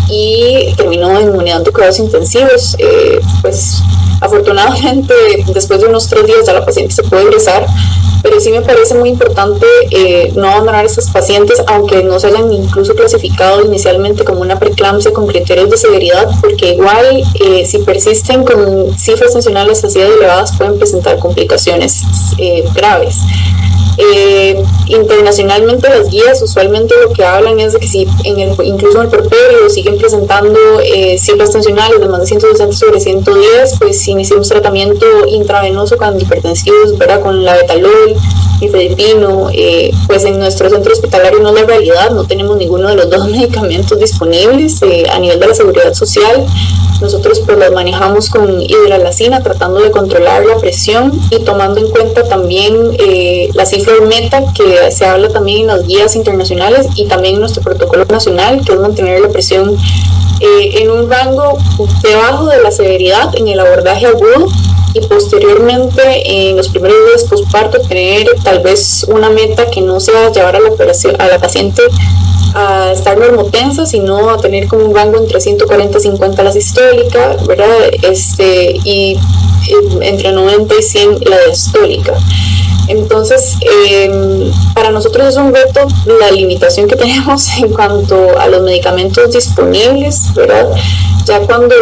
y terminó en unidad de cuidados intensivos. Pues afortunadamente después de unos 3 días ya la paciente se puede egresar, pero sí me parece muy importante no abandonar a estas pacientes, aunque no se hayan incluso clasificado inicialmente como una preeclampsia con criterios de severidad, porque igual si persisten con cifras tensionales así de elevadas pueden presentar complicaciones graves. Internacionalmente las guías usualmente lo que hablan es de que si incluso en el porperio siguen presentando cifras tensionales de más de 160/110, pues iniciamos tratamiento intravenoso con hipertensivos, ¿verdad? Con la betalol, nifedipino. Pues en nuestro centro hospitalario no es la realidad, no tenemos ninguno de los dos medicamentos disponibles a nivel de la seguridad social. Nosotros pues los manejamos con hidralazina, tratando de controlar la presión y tomando en cuenta también la cifra meta que se habla también en las guías internacionales y también en nuestro protocolo nacional, que es mantener la presión en un rango debajo de la severidad en el abordaje agudo, y posteriormente en los primeros días postparto tener tal vez una meta que no sea llevar a la paciente a estar normotensa, sino a tener como un rango entre 140 y 50 la sistólica, ¿verdad? Y entre 90 y 100 la diastólica. Entonces, para nosotros es un reto la limitación que tenemos en cuanto a los medicamentos disponibles, ¿verdad? Ya cuando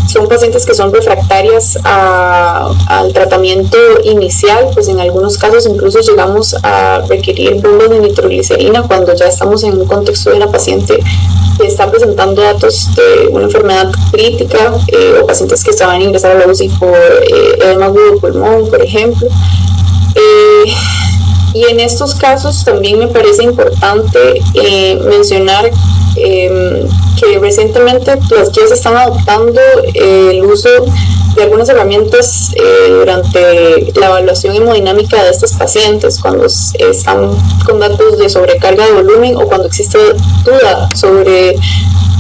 son pacientes que son refractarias al tratamiento inicial, pues en algunos casos incluso llegamos a requerir bombas de nitroglicerina cuando ya estamos en un contexto de una paciente que está presentando datos de una enfermedad crítica, o pacientes que estaban a ingresar a la UCI por edema agudo de pulmón, por ejemplo. Y en estos casos también me parece importante mencionar que recientemente las guías están adoptando el uso de algunas herramientas durante la evaluación hemodinámica de estos pacientes cuando están con datos de sobrecarga de volumen o cuando existe duda sobre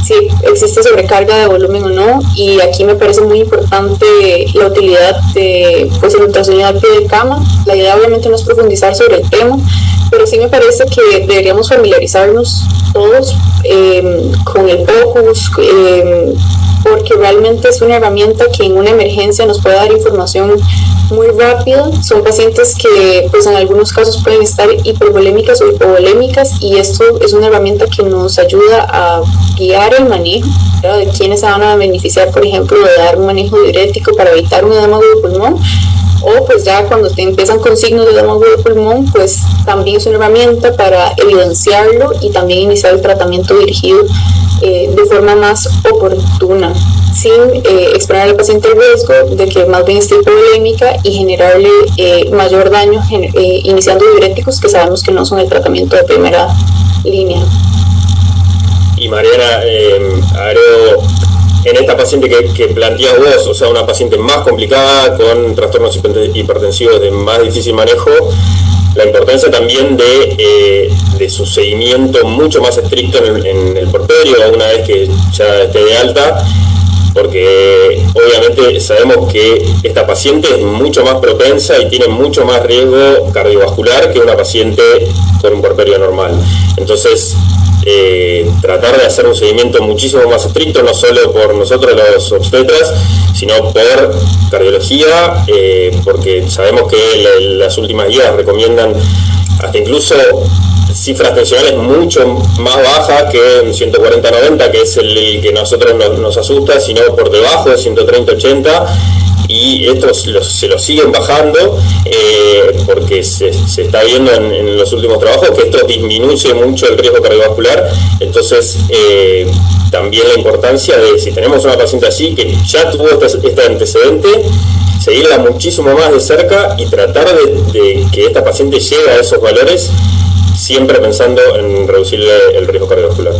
si existe sobrecarga de volumen o no. Y aquí me parece muy importante la utilidad de el ultrasonido al pie de cama. La idea obviamente no es profundizar sobre el tema, pero sí me parece que deberíamos familiarizarnos todos con el POCUS, porque realmente es una herramienta que en una emergencia nos puede dar información muy rápida. Son pacientes que pues en algunos casos pueden estar hipervolémicas o hipovolémicas, y esto es una herramienta que nos ayuda a guiar el manejo, ¿verdad? De quienes se van a beneficiar, por ejemplo, de dar un manejo diurético para evitar un edema agudo de pulmón, o pues ya cuando te empiezan con signos de edema agudo de pulmón, pues también es una herramienta para evidenciarlo y también iniciar el tratamiento dirigido de forma más oportuna, sin exponer al paciente el riesgo de que más bien esté hipovolémica y generarle mayor daño iniciando diuréticos que sabemos que no son el tratamiento de primera línea. Y Mariana, agrego, en esta paciente que planteas vos, o sea, una paciente más complicada con trastornos hipertensivos de más difícil manejo, la importancia también de su seguimiento mucho más estricto en el porperio una vez que ya esté de alta, porque obviamente sabemos que esta paciente es mucho más propensa y tiene mucho más riesgo cardiovascular que una paciente con un porperio normal. Entonces, tratar de hacer un seguimiento muchísimo más estricto, no solo por nosotros los obstetras, sino por cardiología, porque sabemos que las últimas guías recomiendan hasta incluso cifras tensionales mucho más bajas que en 140-90, que es el que nosotros nos asusta, sino por debajo de 130-80, y estos se lo siguen bajando porque se está viendo en los últimos trabajos que esto disminuye mucho el riesgo cardiovascular. Entonces también la importancia de, si tenemos una paciente así que ya tuvo este antecedente, seguirla muchísimo más de cerca y tratar de que esta paciente llegue a esos valores, siempre pensando en reducirle el riesgo cardiovascular.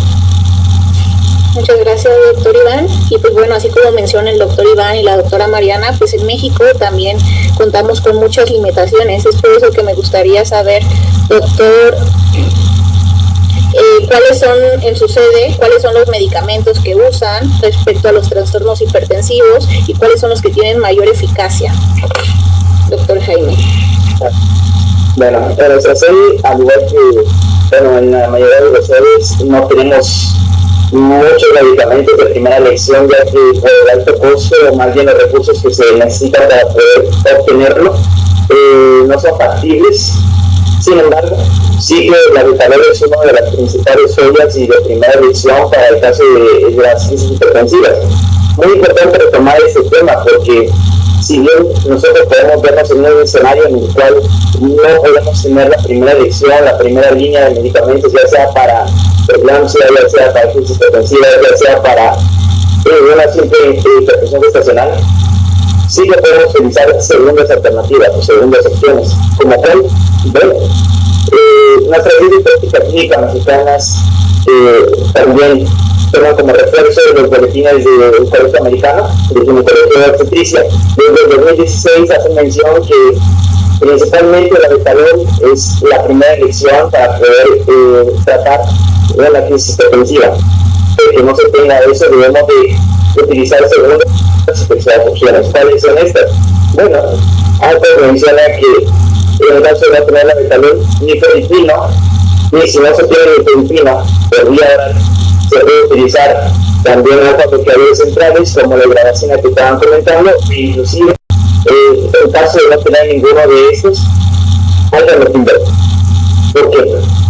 Muchas gracias, doctor Iván. Y pues bueno, así como menciona el doctor Iván y la doctora Mariana, pues en México también contamos con muchas limitaciones. Es por eso que me gustaría saber, doctor, cuáles son en su sede, cuáles son los medicamentos que usan respecto a los trastornos hipertensivos y cuáles son los que tienen mayor eficacia. Doctor Jaime. Bueno, en nuestra sede, al igual que en la mayoría de los sedes, no tenemos muchos medicamentos de primera elección, ya que por el alto costo, o más bien los recursos que se necesitan para poder obtenerlo, no son factibles. Sin embargo, sí que la betalol es una de las principales joyas y de primera elección para el caso de las crisis hipertensivas. Muy importante retomar este tema porque si bien nosotros podemos vernos en un escenario en el cual no podemos tener la primera elección, la primera línea de medicamentos, ya sea para preeclampsia, ya sea para crisis hipertensiva, ya sea para una simple hipertensión gestacional, sí que podemos utilizar segundas alternativas o segundas opciones, como cual, bueno, nuestras líneas de práctica clínica mexicanas también toman como refuerzo de los boletines del Colegio Americano de Ginecología y Obstetricia. Desde el 2016 hacen mención que principalmente la betalol es la primera elección para poder tratar la crisis hipertensiva. Que no se tenga eso, debemos de utilizar segundas y terceras opciones. ¿Cuáles son estas? Bueno, antes menciona que en el caso de no tener la betalol, nifedipino, y si no se tiene nifedipino por vía oral, se puede utilizar también alfa-bloqueadores centrales como la grabacina que estaban comentando, e inclusive en caso de no tener ninguno de estos, alfa-bloqueador. ¿Por qué?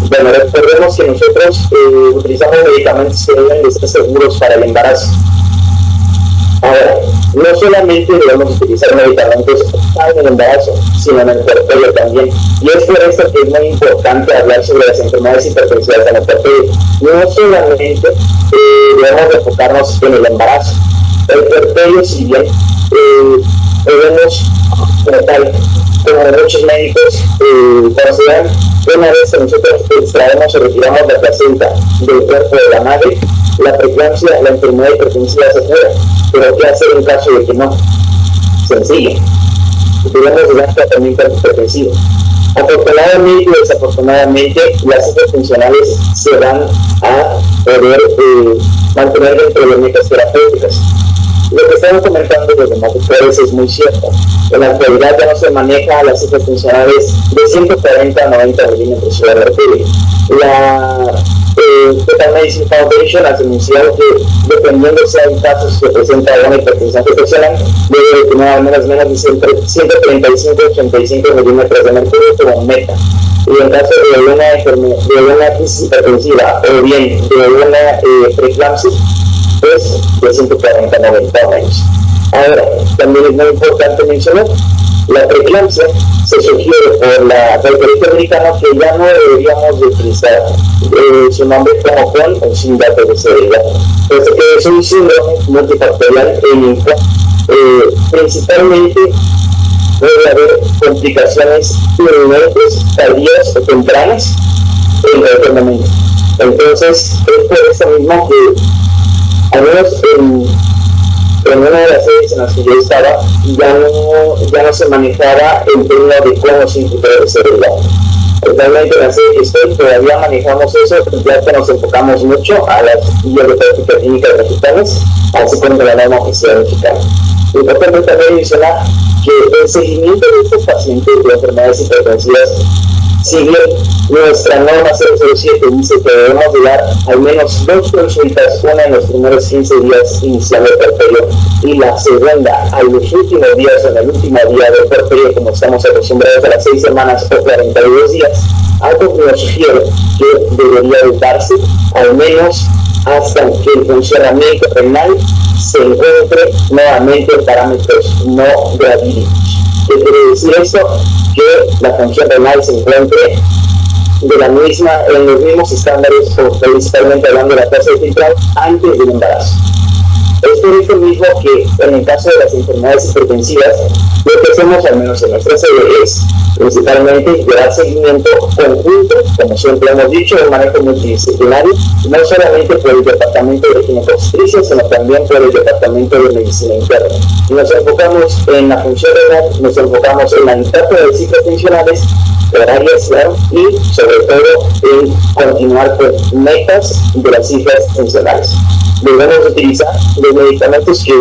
Bueno, recordemos que nosotros utilizamos medicamentos que deben de ser seguros para el embarazo. Ahora, no solamente debemos utilizar medicamentos para el embarazo, sino en el puerperio también. Y es por eso que es muy importante hablar sobre las enfermedades hipertensivas en el puerperio. No solamente debemos enfocarnos en el embarazo. El puerperio, si bien podemos tratar, como muchos médicos consideran, una vez que nosotros extraemos o retiramos la placenta del cuerpo de la madre, la preeclampsia, la enfermedad hipertensiva se cura. Pero ¿qué hacer en caso de que no? Sencillo. Debemos dar tratamiento antihipertensivo. Afortunadamente y desafortunadamente, las cifras funcionales se van a poder mantener dentro de metas terapéuticas. Lo que estamos comentando de los doctores es muy cierto. En la actualidad ya no se maneja las cifras funcionales de 140 a 90 milímetros sobre mercurio. La Total Medicine Foundation ha denunciado que, dependiendo si hay casos que presenta una hipertensión gestacional, debe tener al menos de 135-85 milímetros de mercurio como meta. Y en caso de una crisis hipertensiva o bien de una preeclampsia, pues de 140 a 90 menos. Ahora, también es muy importante mencionar, la preeclampsia se sugiere por el Colegio Americano que ya no deberíamos de utilizar su nombre como con o sin datos de severidad, puesto que es un síndrome multifactorial en el cual principalmente puede haber complicaciones inminentes, tardías o tempranas en cualquier momento. Entonces, es por eso mismo que, al menos en una de las series en las que yo estaba, ya no se manejaba el tema de cómo se imputar de severidad. Realmente en la serie que estoy todavía manejamos eso, ya que nos enfocamos mucho a las guías de práctica clínica mexicanas, así como la norma oficial mexicana. Importante también mencionar que el seguimiento de estos pacientes de enfermedades hipertensivas, si bien nuestra norma 007 dice que debemos de dar al menos 2 consultas, una en los primeros 15 días iniciando el puerperio y la segunda a los últimos días, en el último día del puerperio, como estamos acostumbrados a las 6 semanas o 42 días, algo que nos sugiere que debería de darse al menos hasta que el funcionamiento renal se encuentre nuevamente en parámetros no gravídicos. ¿Qué quiere decir esto? Que la función renal se encuentre en los mismos estándares, o principalmente hablando de la tasa de filtrado, antes del embarazo. Es por eso mismo que en el caso de las enfermedades hipertensivas, lo que hacemos, al menos en nuestra sede, es principalmente dar seguimiento conjunto, como siempre hemos dicho, un manejo multidisciplinario, no solamente por el departamento de gineco-obstetricia, sino también por el departamento de medicina interna. Nos enfocamos en la función renal, nos enfocamos en la etapa de ciclos funcionales, horarias, y sobre todo en continuar con metas de las cifras funcionales. Debemos utilizar los medicamentos que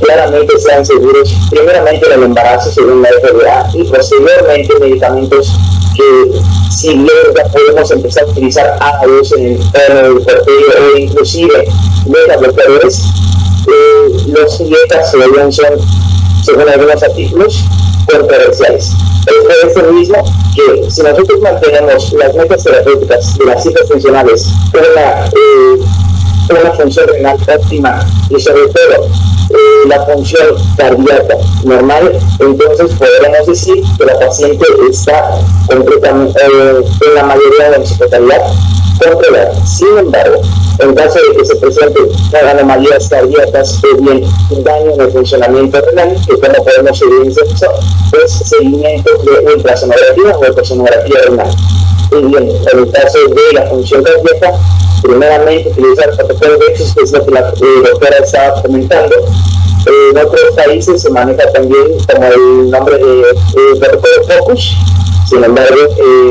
claramente sean seguros, primeramente en el embarazo según la FDA, y posteriormente medicamentos que, si bien ya podemos empezar a utilizar A2 en el puerperio o inclusive beta-bloqueadores, los dietas todavía son, según algunos artículos, controversiales. Es por eso mismo que, si nosotros mantenemos las metas terapéuticas de las cifras funcionales con una función renal óptima y sobre todo la función cardíaca normal, entonces podremos decir que la paciente está completamente, en la mayoría de su totalidad, controlada. Sin embargo, en caso de que se presenten anomalías cardíacas o bien un daño en el funcionamiento renal, que como podemos evidenciar eso, pues seguimiento de ultrasonografía o ultrasonografía renal. Y bien, en el caso de la función cardíaca, primeramente utilizar el protocolo de Vexus, que es lo que la doctora estaba comentando. En otros países se maneja también como el nombre de protocolo Focus. Sin embargo,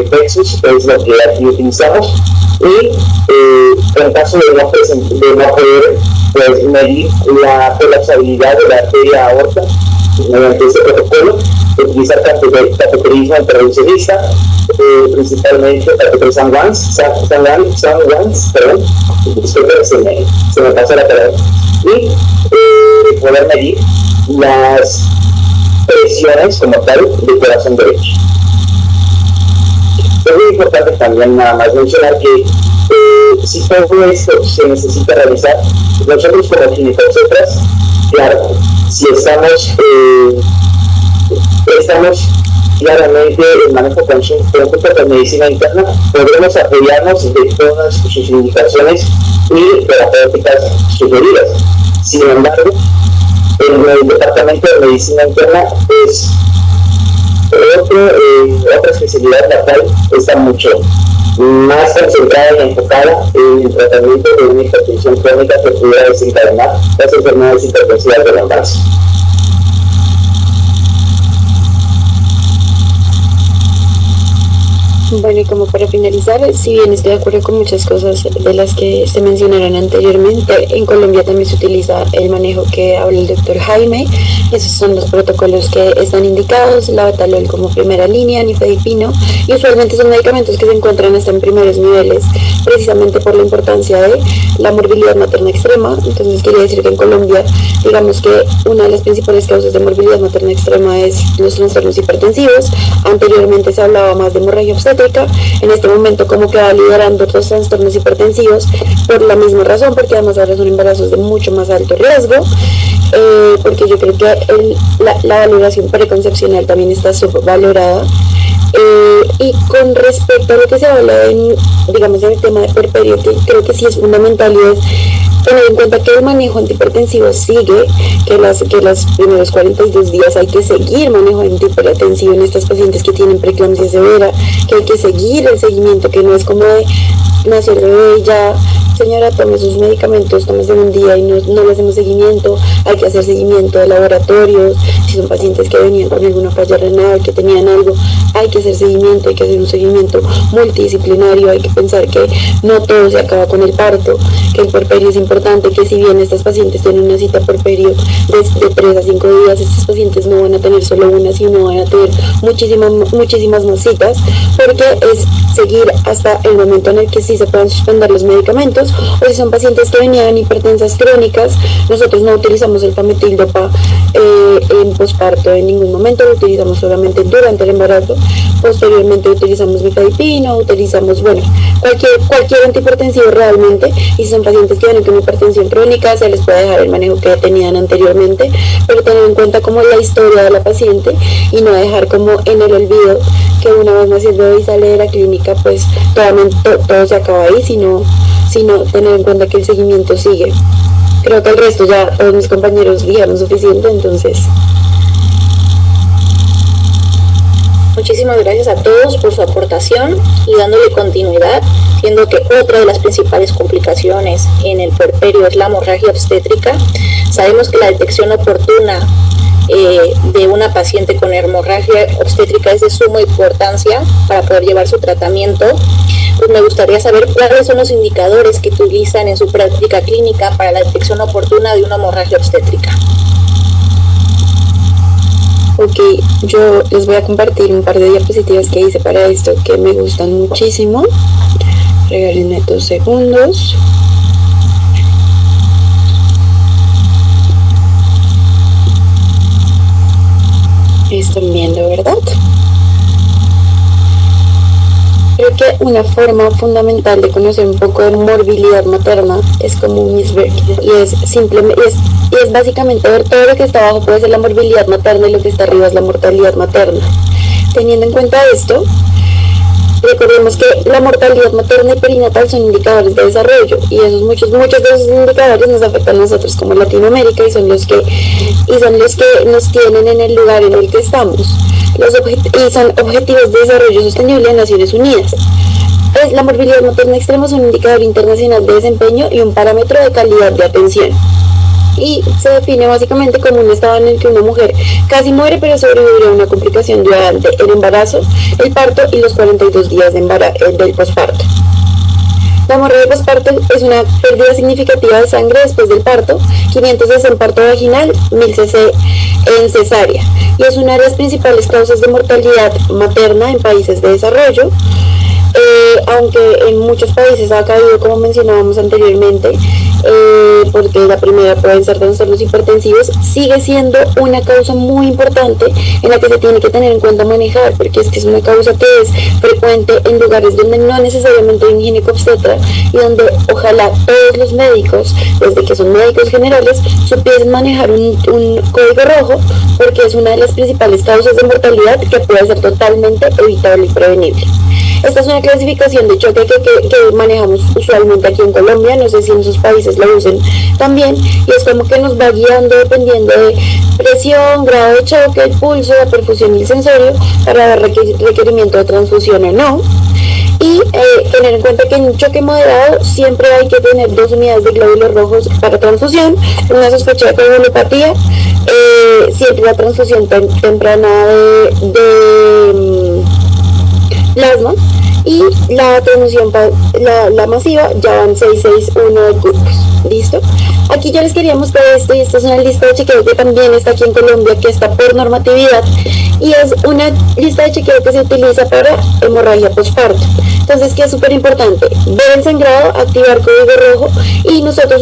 Vexus es lo que aquí utilizamos. Y en caso de no poder pues, medir la colapsabilidad de la arteria aorta mediante este protocolo, utilizar cateterismo intervencionista, principalmente cateter San-Wanz, perdón, se me pasa la palabra, y poder medir las presiones como tal del corazón derecho. Es muy importante también nada más mencionar que si todo esto se necesita realizar, nosotros como ginecobstetras, claro, si estamos claramente en manejo conjunto de medicina interna, podremos apoyarnos de todas sus indicaciones y terapéuticas sugeridas. Sin embargo, en el departamento de medicina interna es otra especialidad la cual está mucho más concentrada y enfocada en el tratamiento de una hipertensión crónica que pudiera desencadenar las enfermedades hipertensivas del embarazo. Bueno, y como para finalizar, si bien estoy de acuerdo con muchas cosas de las que se mencionaron anteriormente, en Colombia también se utiliza el manejo que habla el doctor Jaime. Esos son los protocolos que están indicados, labetalol como primera línea, nifedipino, y usualmente son medicamentos que se encuentran hasta en primeros niveles, precisamente por la importancia de la morbilidad materna extrema. Entonces quería decir que en Colombia, digamos que una de las principales causas de morbilidad materna extrema es los trastornos hipertensivos. Anteriormente se hablaba más de hemorragia obstétrica, en este momento como que va liderando otros trastornos hipertensivos por la misma razón, porque además ahora son embarazos de mucho más alto riesgo, porque yo creo que la valoración preconcepcional también está subvalorada. Y con respecto a lo que se habla digamos en el tema de puerperio, que creo que sí es fundamental, y es tener en cuenta que el manejo antihipertensivo sigue, que los primeros 42 días hay que seguir manejo antihipertensivo en estas pacientes que tienen preeclampsia severa, que hay que seguir el seguimiento, que no es como de nacer bebé ya, señora, tome sus medicamentos, tómese un día y no le hacemos seguimiento. Hay que hacer seguimiento de laboratorios, si son pacientes que venían con alguna falla renal, que tenían algo, hay que hacer seguimiento, hay que hacer un seguimiento multidisciplinario. Hay que pensar que no todo se acaba con el parto, que el puerperio es importante, que si bien estas pacientes tienen una cita puerperio de 3 a 5 días, estos pacientes no van a tener solo una, sino van a tener muchísimas más citas, porque es seguir hasta el momento en el que sí se puedan suspender los medicamentos. O si son pacientes que venían hipertensas crónicas, nosotros no utilizamos el fametildopa en posparto en ningún momento, lo utilizamos solamente durante el embarazo. Posteriormente utilizamos mifedipino, utilizamos, bueno, cualquier antihipertensivo realmente. Y si son pacientes que vienen con hipertensión crónica, se les puede dejar el manejo que tenían anteriormente, pero tener en cuenta como la historia de la paciente y no dejar como en el olvido que una vez nació el bebé y sale de la clínica, pues todo se acaba ahí, sino tener en cuenta que el seguimiento sigue. Creo que el resto ya todos mis compañeros dijeron suficiente, entonces. Muchísimas gracias a todos por su aportación y dándole continuidad, siendo que otra de las principales complicaciones en el puerperio es la hemorragia obstétrica. Sabemos que la detección oportuna de una paciente con hemorragia obstétrica es de suma importancia para poder llevar su tratamiento. Pues me gustaría saber cuáles son los indicadores que utilizan en su práctica clínica para la detección oportuna de una hemorragia obstétrica. Ok, yo les voy a compartir un par de diapositivas que hice para esto que me gustan muchísimo. Regálenme 2 segundos. Están viendo, ¿verdad? Creo que una forma fundamental de conocer un poco de morbilidad materna es como un iceberg, y es simplemente, y es básicamente ver todo lo que está abajo puede ser la morbilidad materna y lo que está arriba es la mortalidad materna. Teniendo en cuenta esto, recordemos que la mortalidad materna y perinatal son indicadores de desarrollo, y muchos de esos indicadores nos afectan a nosotros como Latinoamérica, y son los que nos tienen en el lugar en el que estamos. Y son objetivos de desarrollo sostenible de Naciones Unidas. La morbilidad materna extrema es un indicador internacional de desempeño y un parámetro de calidad de atención. Y se define básicamente como un estado en el que una mujer casi muere pero sobrevive a una complicación durante el embarazo, el parto y los 42 días del posparto. La hemorragia posparto es una pérdida significativa de sangre después del parto, 500 cc en parto vaginal, 1000 cc en cesárea, y es una de las principales causas de mortalidad materna en países de desarrollo. Aunque en muchos países ha caído, como mencionábamos anteriormente, porque la primera pueden ser trastornos hipertensivos, sigue siendo una causa muy importante en la que se tiene que tener en cuenta manejar, porque es una causa que es frecuente en lugares donde no necesariamente hay un ginecobstetra, y donde ojalá todos los médicos, desde que son médicos generales, supiesen manejar un código rojo, porque es una de las principales causas de mortalidad que puede ser totalmente evitable y prevenible. Esta es una clasificación de choque que manejamos usualmente aquí en Colombia, no sé si en sus países la usen también, y es como que nos va guiando dependiendo de presión, grado de choque, el pulso, la perfusión y el sensorio para dar requerimiento de transfusión o no. Y tener en cuenta que en un choque moderado siempre hay que tener 2 unidades de glóbulos rojos para transfusión, una sospecha de coagulopatía, siempre la transfusión temprana de plasma, y la transfusión la masiva ya van 661 de cupos. ¿Listo? Aquí ya les quería mostrar esto, y esta es una lista de chequeo que también está aquí en Colombia, que está por normatividad, y es una lista de chequeo que se utiliza para hemorragia posparto. Entonces, que es súper importante ver el sangrado, activar código rojo, y nosotros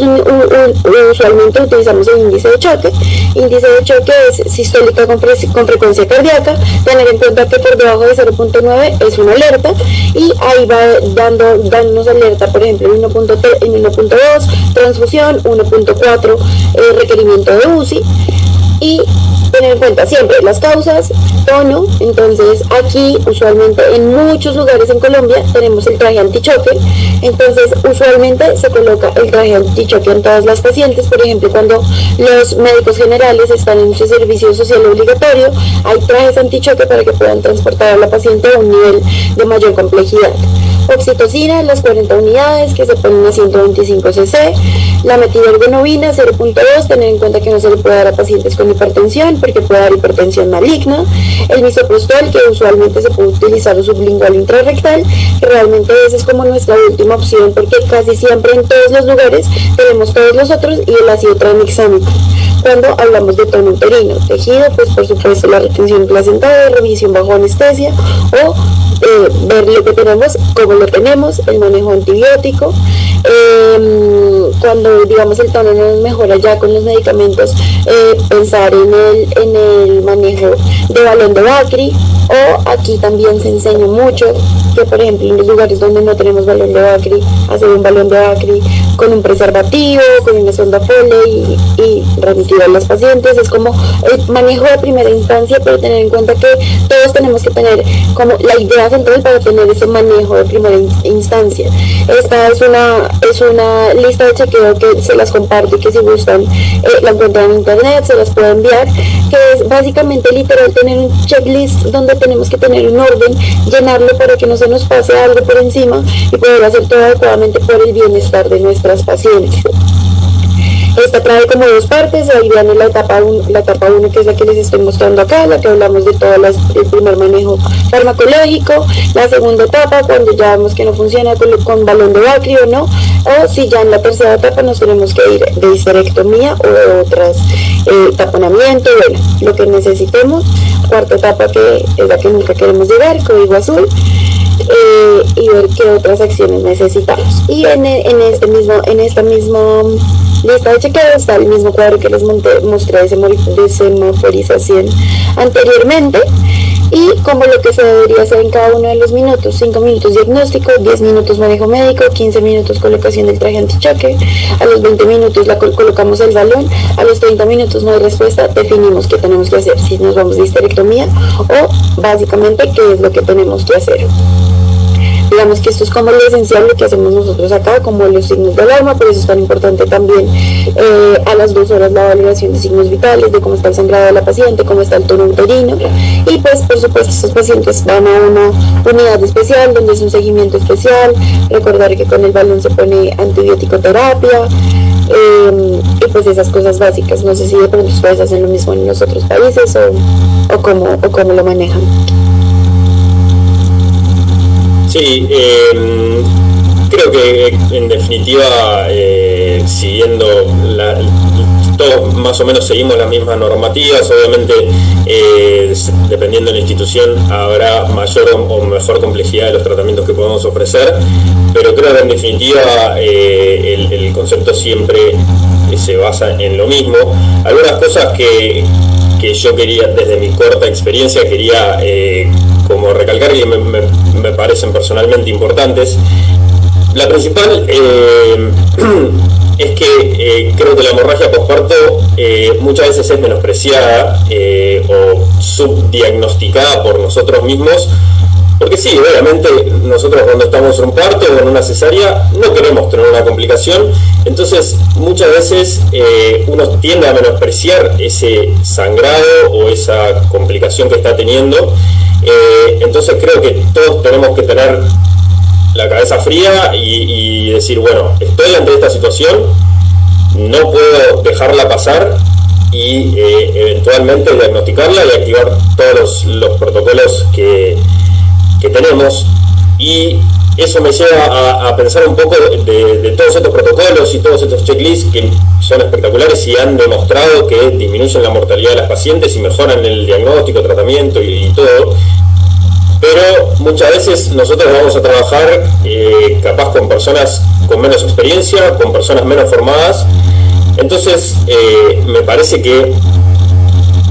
usualmente utilizamos el índice de choque. Índice de choque es sistólica con frecuencia cardíaca, tener en cuenta que por debajo de 0.9 es una alerta, y ahí va dándonos alerta, por ejemplo, en 1.2, transfusión, 1.4, requerimiento de UCI, y tener en cuenta siempre las causas, tono. Entonces aquí usualmente en muchos lugares en Colombia tenemos el traje antichoque, entonces usualmente se coloca el traje antichoque en todas las pacientes. Por ejemplo, cuando los médicos generales están en su servicio social obligatorio, hay trajes antichoque para que puedan transportar a la paciente a un nivel de mayor complejidad. Oxitocina, las 40 unidades que se ponen a 125 cc, la metildergonovina 0.2, tener en cuenta que no se le puede dar a pacientes con hipertensión porque puede dar hipertensión maligna, el misoprostol, que usualmente se puede utilizar sublingual intrarrectal, que realmente esa es como nuestra última opción, porque casi siempre en todos los lugares tenemos todos los otros, y el ácido tranexámico. Cuando hablamos de tono uterino, tejido, pues por supuesto la retención placentaria, revisión bajo anestesia, o ver lo que tenemos, cómo lo tenemos, el manejo antibiótico. Cuando digamos el tono no nos mejora ya con los medicamentos, pensar en el manejo de balón de Bacri, o aquí también se enseña mucho que, por ejemplo, en los lugares donde no tenemos balón de Bacri, hacer un balón de Bacri con un preservativo, con una sonda Foley, y remitir a los pacientes. Es como el manejo de primera instancia, pero tener en cuenta que todos tenemos que tener como la idea central para tener ese manejo de primera instancia. Esta es una lista de chequeo que se las comparto, y que si gustan la encuentran en internet, se las puedo enviar, que es básicamente literal tener un checklist donde tenemos que tener un orden, llenarlo para que no se nos pase algo por encima y poder hacer todo adecuadamente por el bienestar de nuestras pacientes. Esta trae como 2 partes. Ahí vean la etapa 1, que es la que les estoy mostrando acá, la que hablamos de todo el primer manejo farmacológico. La segunda etapa, cuando ya vemos que no funciona con balón de Bacri o no, o si ya en la tercera etapa nos tenemos que ir de histerectomía o de otras taponamiento, bueno, lo que necesitemos. Cuarta etapa, que es la que nunca queremos llegar, código azul. Y ver qué otras acciones necesitamos. Y en esta misma lista de chequeo está el mismo cuadro que les mostré de semaforización anteriormente, y como lo que se debería hacer en cada uno de los minutos: 5 minutos diagnóstico, 10 minutos manejo médico, 15 minutos colocación del traje antichoque, a los 20 minutos colocamos el balón, a los 30 minutos no hay respuesta, definimos qué tenemos que hacer, si nos vamos de histerectomía o básicamente qué es lo que tenemos que hacer. Digamos que esto es como lo esencial, lo que hacemos nosotros acá, como los signos de alarma. Por eso es tan importante también a las 2 horas la valoración de signos vitales, de cómo está el sangrado de la paciente, cómo está el tono uterino, y pues por supuesto estos pacientes van a una unidad especial donde es un seguimiento especial. Recordar que con el balón se pone antibiótico terapia, y pues esas cosas básicas. No sé si de pronto ustedes hacen lo mismo en los otros países o cómo lo manejan. Sí, creo que en definitiva, siguiendo todos más o menos seguimos las mismas normativas. Obviamente, dependiendo de la institución, habrá mayor o mejor complejidad de los tratamientos que podemos ofrecer, pero creo que en definitiva el concepto siempre se basa en lo mismo. Algunas cosas que yo quería, desde mi corta experiencia, quería como recalcar, que me parecen personalmente importantes. La principal es que creo que la hemorragia posparto muchas veces es menospreciada o subdiagnosticada por nosotros mismos, porque sí, obviamente nosotros cuando estamos en un parto o en una cesárea no queremos tener una complicación, entonces muchas veces uno tiende a menospreciar ese sangrado o esa complicación que está teniendo. Entonces creo que todos tenemos que tener la cabeza fría y decir, bueno, estoy ante esta situación, no puedo dejarla pasar, y eventualmente diagnosticarla y activar todos los protocolos que tenemos. Y eso me lleva a pensar un poco de todos estos protocolos y todos estos checklists que son espectaculares y han demostrado que disminuyen la mortalidad de las pacientes y mejoran el diagnóstico, tratamiento y todo. Pero muchas veces nosotros vamos a trabajar capaz con personas con menos experiencia, con personas menos formadas. Entonces me parece que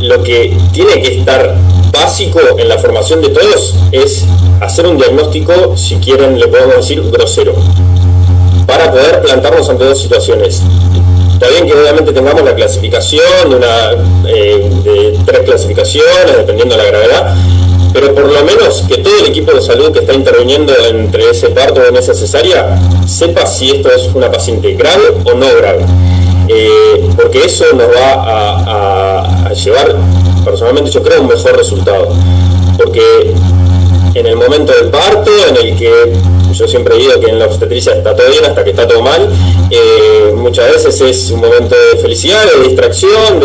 lo que tiene que estar básico en la formación de todos es hacer un diagnóstico, si quieren le podemos decir grosero, para poder plantarnos ante dos situaciones. Está bien que obviamente tengamos la clasificación de 3 clasificaciones, dependiendo de la gravedad, pero por lo menos que todo el equipo de salud que está interviniendo entre ese parto o en esa cesárea sepa si esto es una paciente grave o no grave, porque eso nos va a llevar, personalmente yo creo, un mejor resultado, porque en el momento del parto, en el que yo siempre digo que en la obstetricia está todo bien hasta que está todo mal, muchas veces es un momento de felicidad, de distracción,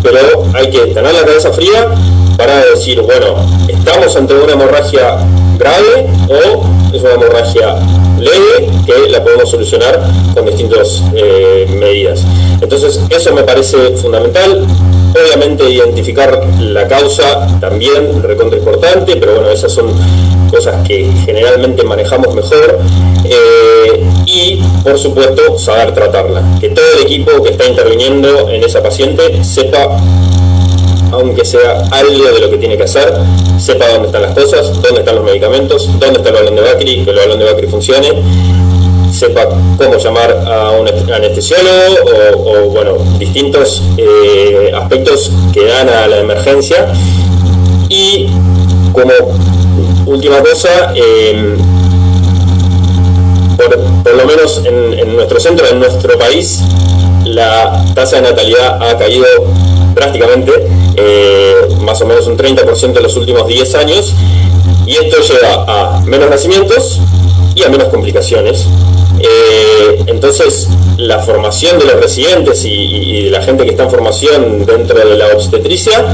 pero hay que tener la cabeza fría para decir, bueno, estamos ante una hemorragia grave o es una hemorragia leve que la podemos solucionar con distintas medidas. Entonces eso me parece fundamental. Obviamente identificar la causa también recontra importante, pero bueno, esas son cosas que generalmente manejamos mejor, y por supuesto saber tratarla, que todo el equipo que está interviniendo en esa paciente sepa, aunque sea algo de lo que tiene que hacer, sepa dónde están las cosas, dónde están los medicamentos, dónde está el balón de Bakri, que el balón de Bakri funcione, sepa cómo llamar a un anestesiólogo o bueno, distintos aspectos que dan a la emergencia. Y como última cosa, por lo menos en nuestro centro, en nuestro país, la tasa de natalidad ha caído drásticamente, más o menos un 30% en los últimos 10 años, y esto lleva a menos nacimientos y a menos complicaciones. Entonces la formación de los residentes y de la gente que está en formación dentro de la obstetricia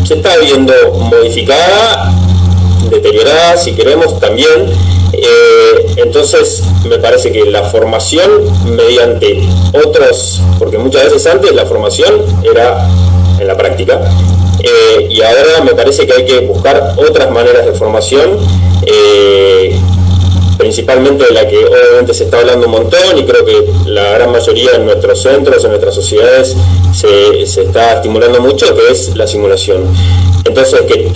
se está viendo modificada, deteriorada si queremos también. Entonces me parece que la formación mediante otros, porque muchas veces antes la formación era en la práctica, y ahora me parece que hay que buscar otras maneras de formación, principalmente de la que obviamente se está hablando un montón, y creo que la gran mayoría en nuestros centros, en nuestras sociedades, se está estimulando mucho, que es la simulación. Entonces, que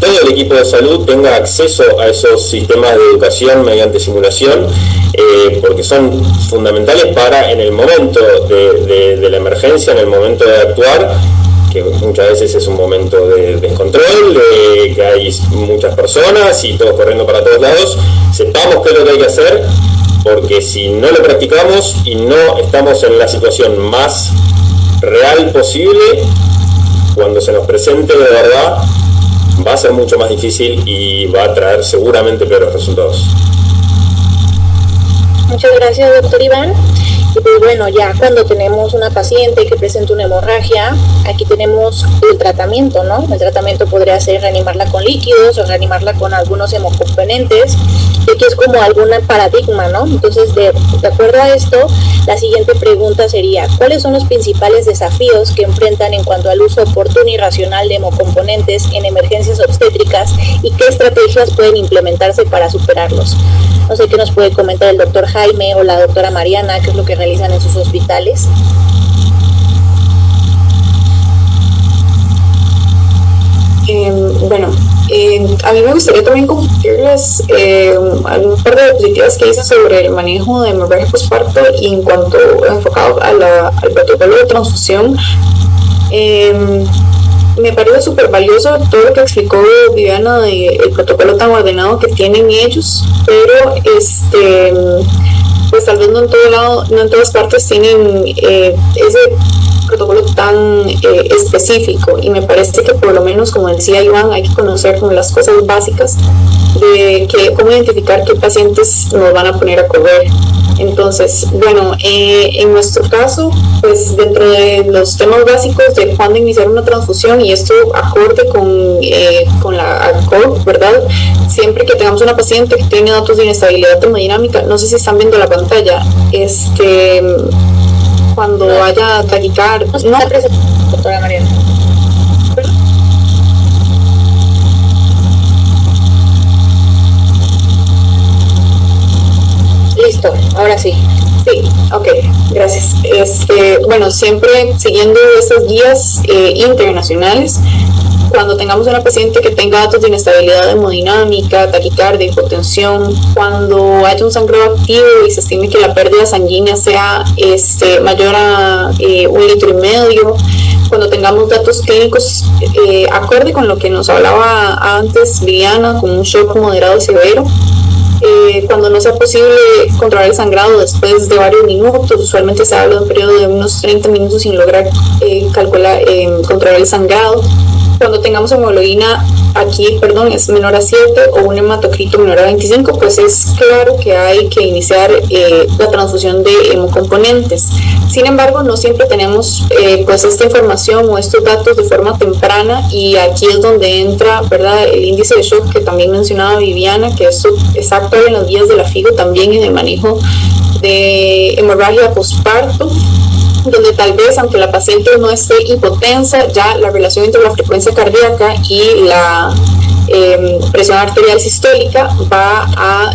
todo el equipo de salud tenga acceso a esos sistemas de educación mediante simulación, porque son fundamentales para en el momento de la emergencia, en el momento de actuar, que muchas veces es un momento de descontrol, de que hay muchas personas y todos corriendo para todos lados, sepamos qué es lo que hay que hacer, porque si no lo practicamos y no estamos en la situación más real posible, cuando se nos presente de verdad, va a ser mucho más difícil y va a traer seguramente peores resultados. Muchas gracias, doctor Iván. Y pues bueno, ya cuando tenemos una paciente que presenta una hemorragia, aquí tenemos el tratamiento, ¿no? El tratamiento podría ser reanimarla con líquidos o reanimarla con algunos hemocomponentes, y aquí es como algún paradigma, ¿no? Entonces, de acuerdo a esto, la siguiente pregunta sería, ¿cuáles son los principales desafíos que enfrentan en cuanto al uso oportuno y racional de hemocomponentes en emergencias obstétricas y qué estrategias pueden implementarse para superarlos? No sé qué nos puede comentar el doctor Jaime o la doctora Mariana, qué es lo que realizan en sus hospitales. A mí me gustaría también compartirles un par de diapositivas que hice sobre el manejo de hemorragia postparto y en cuanto enfocado al protocolo de transfusión. Me parece súper valioso todo lo que explicó Viviana del protocolo tan ordenado que tienen ellos, pero pues tal vez no en todas partes tienen ese protocolo tan específico, y me parece que por lo menos, como decía Iván, hay que conocer como las cosas básicas de cómo identificar qué pacientes nos van a poner a correr. Entonces, bueno, en nuestro caso, pues dentro de los temas básicos de cuándo iniciar una transfusión, y esto acorde con la ACOG, ¿verdad? Siempre que tengamos una paciente que tiene datos de inestabilidad termodinámica, no sé si están viendo la pantalla, cuando haya taquicardia, no, doctora Mariana. Listo, ahora sí. Sí, ok, gracias. Bueno, siempre siguiendo estas guías internacionales, cuando tengamos una paciente que tenga datos de inestabilidad hemodinámica, taquicardia, hipotensión, cuando haya un sangrado activo y se estime que la pérdida sanguínea sea mayor a 1,5 litros, cuando tengamos datos clínicos acorde con lo que nos hablaba antes Viviana, con un shock moderado severo, cuando no sea posible controlar el sangrado después de varios minutos, usualmente se habla de un periodo de unos 30 minutos sin lograr controlar el sangrado. Cuando tengamos hemoglobina es menor a 7 o un hematocrito menor a 25, pues es claro que hay que iniciar la transfusión de hemocomponentes. Sin embargo, no siempre tenemos pues esta información o estos datos de forma temprana, y aquí es donde entra, ¿verdad?, el índice de shock que también mencionaba Viviana, que esto es actual en las guías de la FIGO, también en el manejo de hemorragia postparto, donde tal vez, aunque la paciente no esté hipotensa, ya la relación entre la frecuencia cardíaca y la presión arterial sistólica va a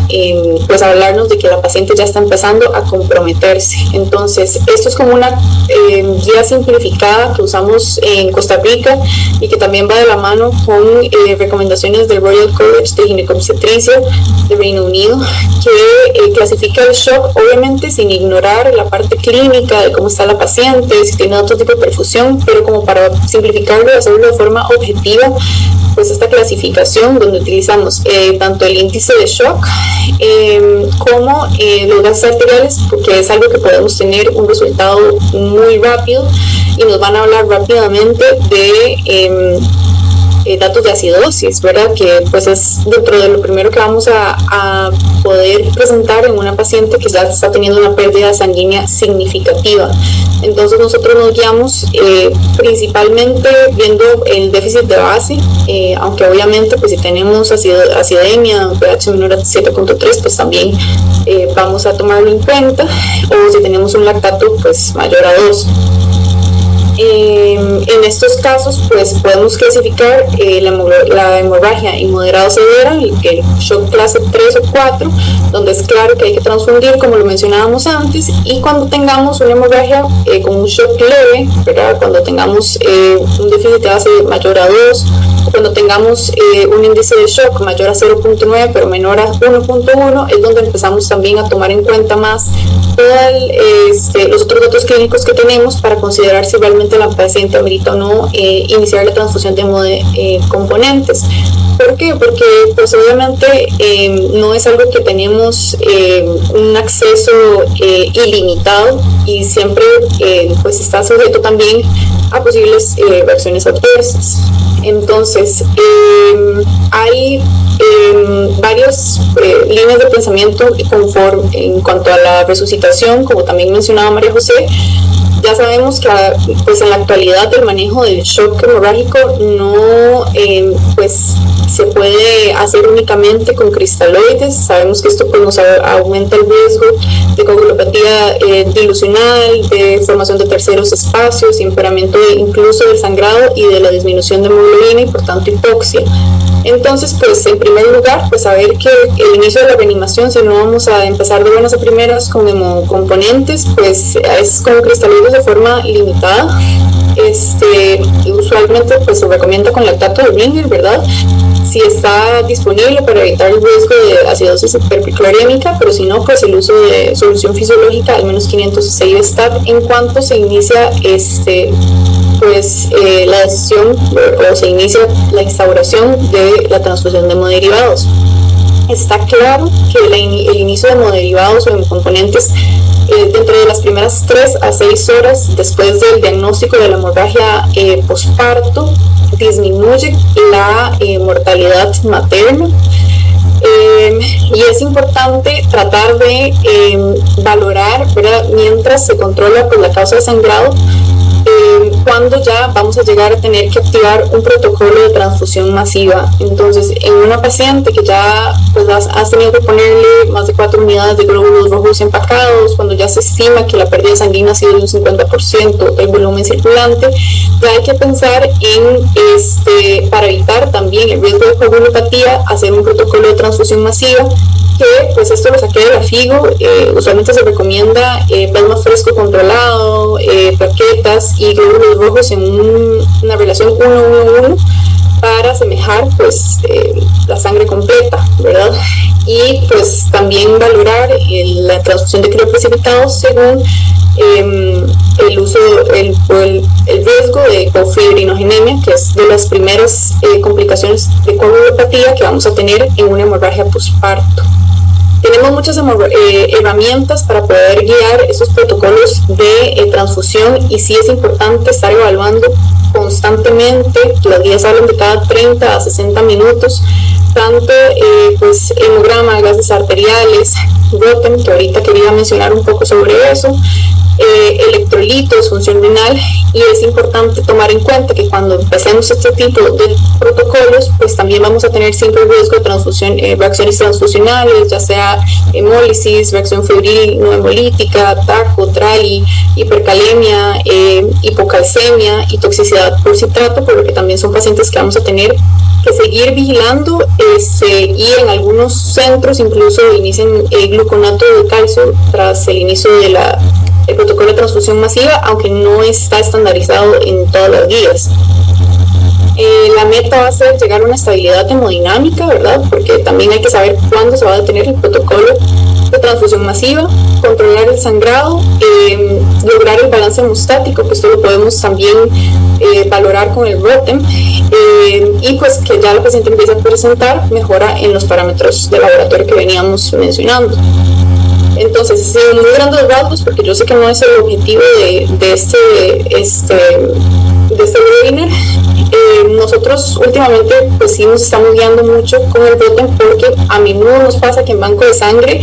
pues hablarnos de que la paciente ya está empezando a comprometerse. Entonces, esto es como una guía simplificada que usamos en Costa Rica y que también va de la mano con recomendaciones del Royal College de Ginecobstetricia de Reino Unido, que clasifica el shock, obviamente sin ignorar la parte clínica de cómo está la paciente, si tiene otro tipo de perfusión, pero como para simplificarlo y hacerlo de forma objetiva, pues esta clasificación donde utilizamos tanto el índice de shock como los gases arteriales, porque es algo que podemos tener un resultado muy rápido y nos van a hablar rápidamente de datos de acidosis, ¿verdad? Que pues es dentro de lo primero que vamos a poder presentar en una paciente que ya está teniendo una pérdida sanguínea significativa. Entonces nosotros nos guiamos principalmente viendo el déficit de base, aunque obviamente pues si tenemos acidemia, pH menor a 7.3, pues también vamos a tomarlo en cuenta, o si tenemos un lactato pues mayor a 2. En estos casos, pues podemos clasificar la hemorragia inmoderada o severa, el shock clase 3 o 4, donde es claro que hay que transfundir, como lo mencionábamos antes, y cuando tengamos una hemorragia con un shock leve, ¿verdad? Cuando tengamos un déficit de base mayor a 2, o cuando tengamos un índice de shock mayor a 0.9 pero menor a 1.1, es donde empezamos también a tomar en cuenta más todos los otros datos clínicos que tenemos para considerar si realmente la paciente amerita o no iniciar la transfusión de componentes. ¿Por qué? Porque pues obviamente no es algo que tenemos un acceso ilimitado y siempre pues está sujeto también a posibles reacciones adversas. Entonces, hay varias líneas de pensamiento en cuanto a la resucitación, como también mencionaba María José. Ya sabemos que pues en la actualidad el manejo del shock hemorrágico no pues se puede hacer únicamente con cristaloides. Sabemos que esto pues nos aumenta el riesgo de coagulopatía dilucional, de formación de terceros espacios, empeoramiento incluso del sangrado y de la disminución de hemoglobina y por tanto hipoxia. Entonces, pues en primer lugar, pues saber que el inicio de la reanimación, si no vamos a empezar de buenas a primeras con hemocomponentes, pues es con cristaloides de forma limitada. Usualmente pues se recomienda con lactato de Ringer, ¿verdad? Si está disponible para evitar el riesgo de acidosis hiperclorémica, pero si no, pues el uso de solución fisiológica al menos 506 stat en cuanto se inicia la decisión o se inicia la instauración de la transfusión de hemoderivados. Está claro que el inicio de hemoderivados o hemocomponentes dentro de las primeras 3 a 6 horas después del diagnóstico de la hemorragia posparto disminuye la mortalidad materna. Y es importante tratar de valorar, ¿verdad?, mientras se controla pues, la causa de sangrado, cuando ya vamos a llegar a tener que activar un protocolo de transfusión masiva. Entonces, en una paciente que ya pues, has tenido que ponerle más de 4 unidades de glóbulos rojos empacados, cuando ya se estima que la pérdida sanguínea ha sido de un 50% del volumen circulante, ya hay que pensar en, para evitar también el riesgo de coagulopatía, hacer un protocolo de transfusión masiva, que pues esto lo saqué de la FIGO. Usualmente se recomienda plasma fresco controlado, plaquetas y glóbulos rojos en una relación 1-1-1 para asemejar pues la sangre completa, ¿verdad? Y pues también valorar la transfusión de crioprecipitados según el riesgo de cofibrinogenemia, que es de las primeras complicaciones de coagulopatía que vamos a tener en una hemorragia posparto. Tenemos muchas herramientas para poder guiar esos protocolos de transfusión, y sí es importante estar evaluando constantemente. Las guías hablan de cada 30 a 60 minutos, tanto pues hemograma, gases arteriales, Rotem, que ahorita quería mencionar un poco sobre eso, electrolitos, función renal, y es importante tomar en cuenta que cuando empecemos este tipo de protocolos, pues también vamos a tener siempre el riesgo de transfusión, reacciones transfusionales, ya sea hemólisis, reacción febril no hemolítica, TACO, TRALI, hipercalemia, hipocalcemia y toxicidad por citrato, por lo que también son pacientes que vamos a tener que seguir vigilando, y en algunos centros incluso inician gluconato de calcio tras el inicio de el protocolo de transfusión masiva, aunque no está estandarizado en todas las guías. La meta va a ser llegar a una estabilidad hemodinámica, ¿verdad? Porque también hay que saber cuándo se va a detener el protocolo de transfusión masiva, controlar el sangrado, lograr el balance hemostático, que esto lo podemos también valorar con el Rotem, y pues que ya la paciente empieza a presentar mejora en los parámetros de laboratorio que veníamos mencionando. Entonces, muy grandes rasgos, porque yo sé que no es el objetivo de este webinar. Nosotros últimamente pues sí nos estamos guiando mucho con el Rotem, porque a menudo nos pasa que en banco de sangre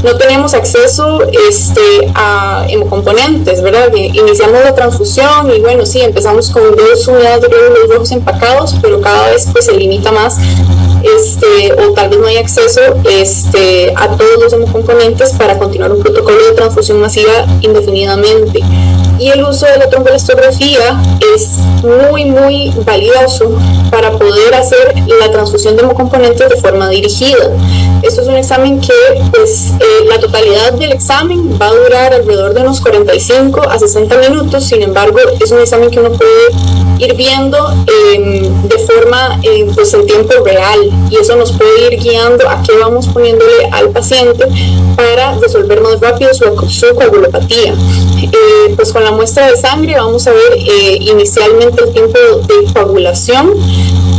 no tenemos acceso a hemocomponentes, ¿verdad? Iniciamos la transfusión y bueno, sí, empezamos con 2 unidades de glóbulos rojos empacados, pero cada vez pues se limita más, o tal vez no hay acceso a todos los hemocomponentes para continuar un protocolo de transfusión masiva indefinidamente. y el uso de la tromboelastografía es muy valioso para poder hacer la transfusión de hemocomponentes de forma dirigida. Esto es un examen que pues, la totalidad del examen va a durar alrededor de unos 45 a 60 minutos, sin embargo es un examen que uno puede ir viendo de forma pues en tiempo real, y eso nos puede ir guiando a qué vamos poniéndole al paciente para resolver más rápido su coagulopatía. Pues con la muestra de sangre vamos a ver inicialmente el tiempo de coagulación,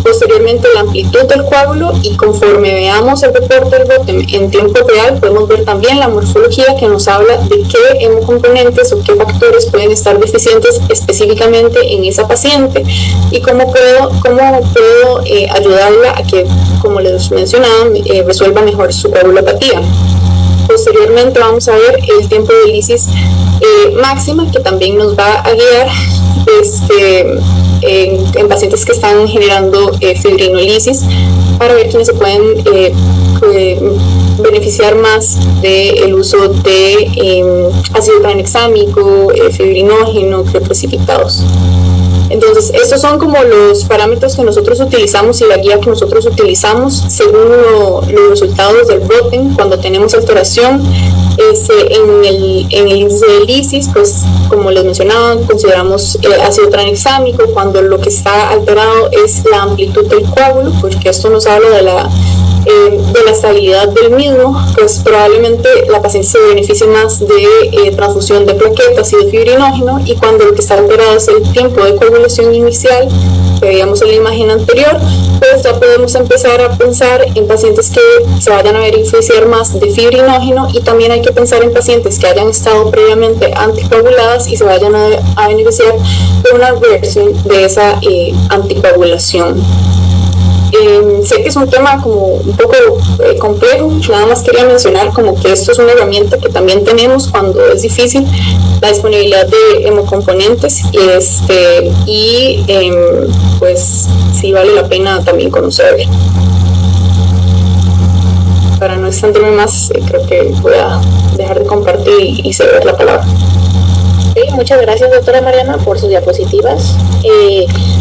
posteriormente la amplitud del coágulo, y conforme veamos el reporte del bote en tiempo real podemos ver también la morfología que nos habla de qué hemocomponentes o qué factores pueden estar deficientes específicamente en esa paciente y cómo puedo ayudarla a que, como les mencionaba, resuelva mejor su coagulopatía. Posteriormente vamos a ver el tiempo de lisis máxima, que también nos va a guiar en pacientes que están generando fibrinolisis, para ver quiénes se pueden beneficiar más del uso de ácido tranexámico, fibrinógeno, precipitados. Entonces, estos son como los parámetros que nosotros utilizamos y la guía que nosotros utilizamos según los resultados del Rotem. Cuando tenemos alteración en el índice de lisis, pues como les mencionaba, consideramos ácido tranexámico. Cuando lo que está alterado es la amplitud del coágulo, porque esto nos habla de la estabilidad del mismo, pues probablemente la paciente se beneficie más de transfusión de plaquetas y de fibrinógeno. Y cuando lo que está alterado es el tiempo de coagulación inicial, que veíamos en la imagen anterior, pues ya podemos empezar a pensar en pacientes que se vayan a beneficiar más de fibrinógeno, y también hay que pensar en pacientes que hayan estado previamente anticoaguladas y se vayan a beneficiar de una reversión de esa anticoagulación. Sé que es un tema como un poco complejo, nada más quería mencionar como que esto es una herramienta que también tenemos cuando es difícil la disponibilidad de hemocomponentes, y pues sí vale la pena también conocerla. Para no extenderme más, creo que voy a dejar de compartir y ceder la palabra. Sí, muchas gracias, doctora Mariana, por sus diapositivas.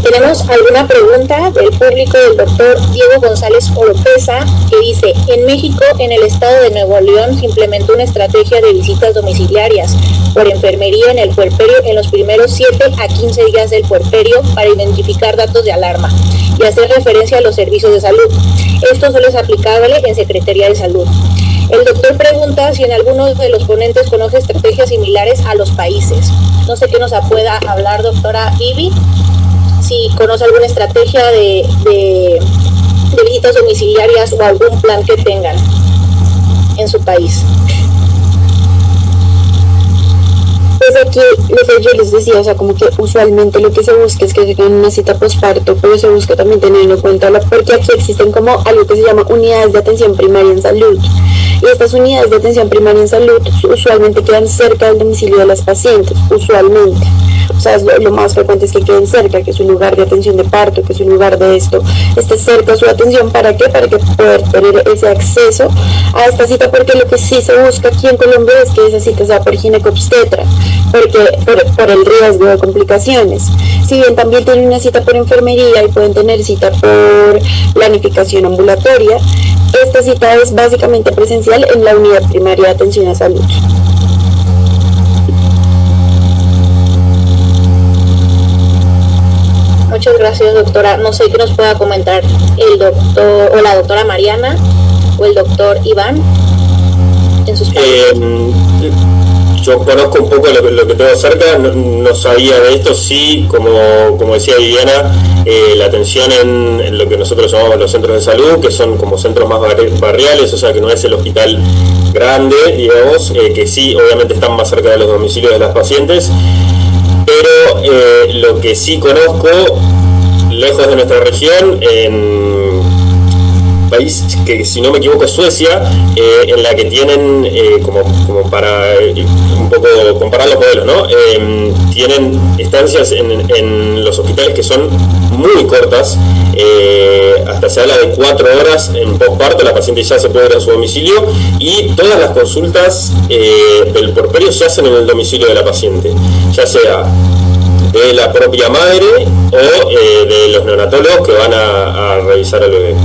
Tenemos alguna pregunta del público del doctor Diego González Oropesa, que dice: en México, en el estado de Nuevo León, se implementó una estrategia de visitas domiciliarias por enfermería en el puerperio en los primeros 7 a 15 días del puerperio para identificar datos de alarma y hacer referencia a los servicios de salud. Esto solo es aplicable en Secretaría de Salud. El doctor pregunta si en algunos de los ponentes conoce estrategias similares a los países. No sé qué nos pueda hablar, doctora Ivy, si conoce alguna estrategia de visitas domiciliarias o algún plan que tengan en su país. Pues aquí, lo que yo les decía, o sea, como que usualmente lo que se busca es que se tengan una cita posparto, pero se busca también tener en cuenta, porque aquí existen como algo que se llama unidades de atención primaria en salud. Y estas unidades de atención primaria en salud usualmente quedan cerca del domicilio de las pacientes, usualmente. O sea, lo más frecuente es que queden cerca, que es un lugar de atención de parto, que es un lugar de esto, esté cerca su atención. ¿Para qué? Para que poder tener ese acceso a esta cita, porque lo que sí se busca aquí en Colombia es que esa cita sea por ginecobstetra, por el riesgo de complicaciones. Si bien también tienen una cita por enfermería y pueden tener cita por planificación ambulatoria, esta cita es básicamente presencial en la unidad primaria de atención a salud. Muchas gracias, doctora. No sé qué nos pueda comentar el doctor o la doctora Mariana o el doctor Iván en sus yo conozco un poco lo que tengo cerca, no sabía de esto. Sí, como decía Viviana, la atención en lo que nosotros llamamos los centros de salud, que son como centros más barriales, o sea que no es el hospital grande, digamos, que sí, obviamente están más cerca de los domicilios de las pacientes, pero lo que sí conozco, lejos de nuestra región, en país que, si no me equivoco, es Suecia, en la que tienen, como para un poco comparar los modelos, ¿no? Tienen estancias en los hospitales que son muy cortas, hasta se habla de 4 horas en posparto, la paciente ya se puede ir a su domicilio, y todas las consultas del puerperio se hacen en el domicilio de la paciente. ya sea de la propia madre o de los neonatólogos que van a revisar al bebé.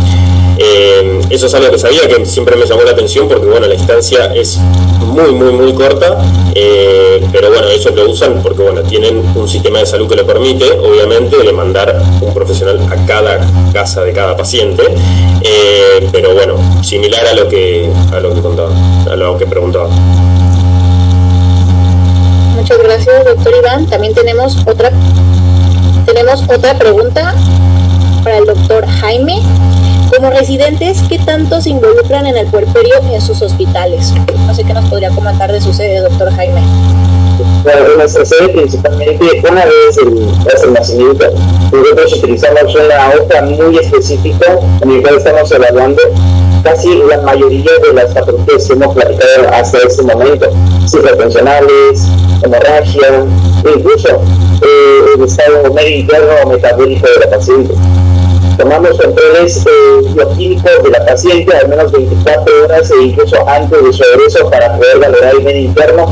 Eso es algo que sabía, que siempre me llamó la atención porque bueno, la instancia es muy corta, pero bueno, ellos lo usan porque bueno, tienen un sistema de salud que le permite, obviamente, de mandar un profesional a cada casa de cada paciente, pero bueno, similar a lo que contaba, a lo que preguntaba. Muchas gracias, doctor Iván. También tenemos otra pregunta para el doctor Jaime. Como residentes, ¿qué tanto se involucran en el puerperio en sus hospitales? No sé qué nos podría comentar de su sede, doctor Jaime. Bueno, en nuestra sede principalmente, una vez el nacimiento, nosotros utilizamos una hoja muy específica en la cual estamos evaluando casi la mayoría de las patologías que hemos platicado hasta este momento, cifras funcionales, hemorragia, incluso el estado medio interno o metabólico de la paciente. Tomamos controles bioquímicos de la paciente al menos 24 horas e incluso antes de su egreso para poder valorar el medio interno.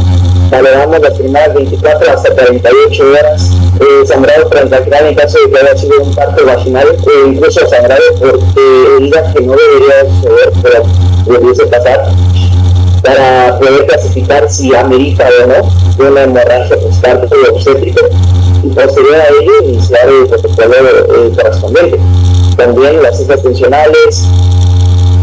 Valoramos las primeras 24 hasta 48 horas, sangrado transvaginal en caso de que haya sido un parto vaginal, incluso sangrado por heridas que no debería suceder, pero debiese pasar, para poder clasificar si amerita o no una hemorragia postparto y obstétrico, y posterior a ello iniciar el protocolo correspondiente. También las cifras funcionales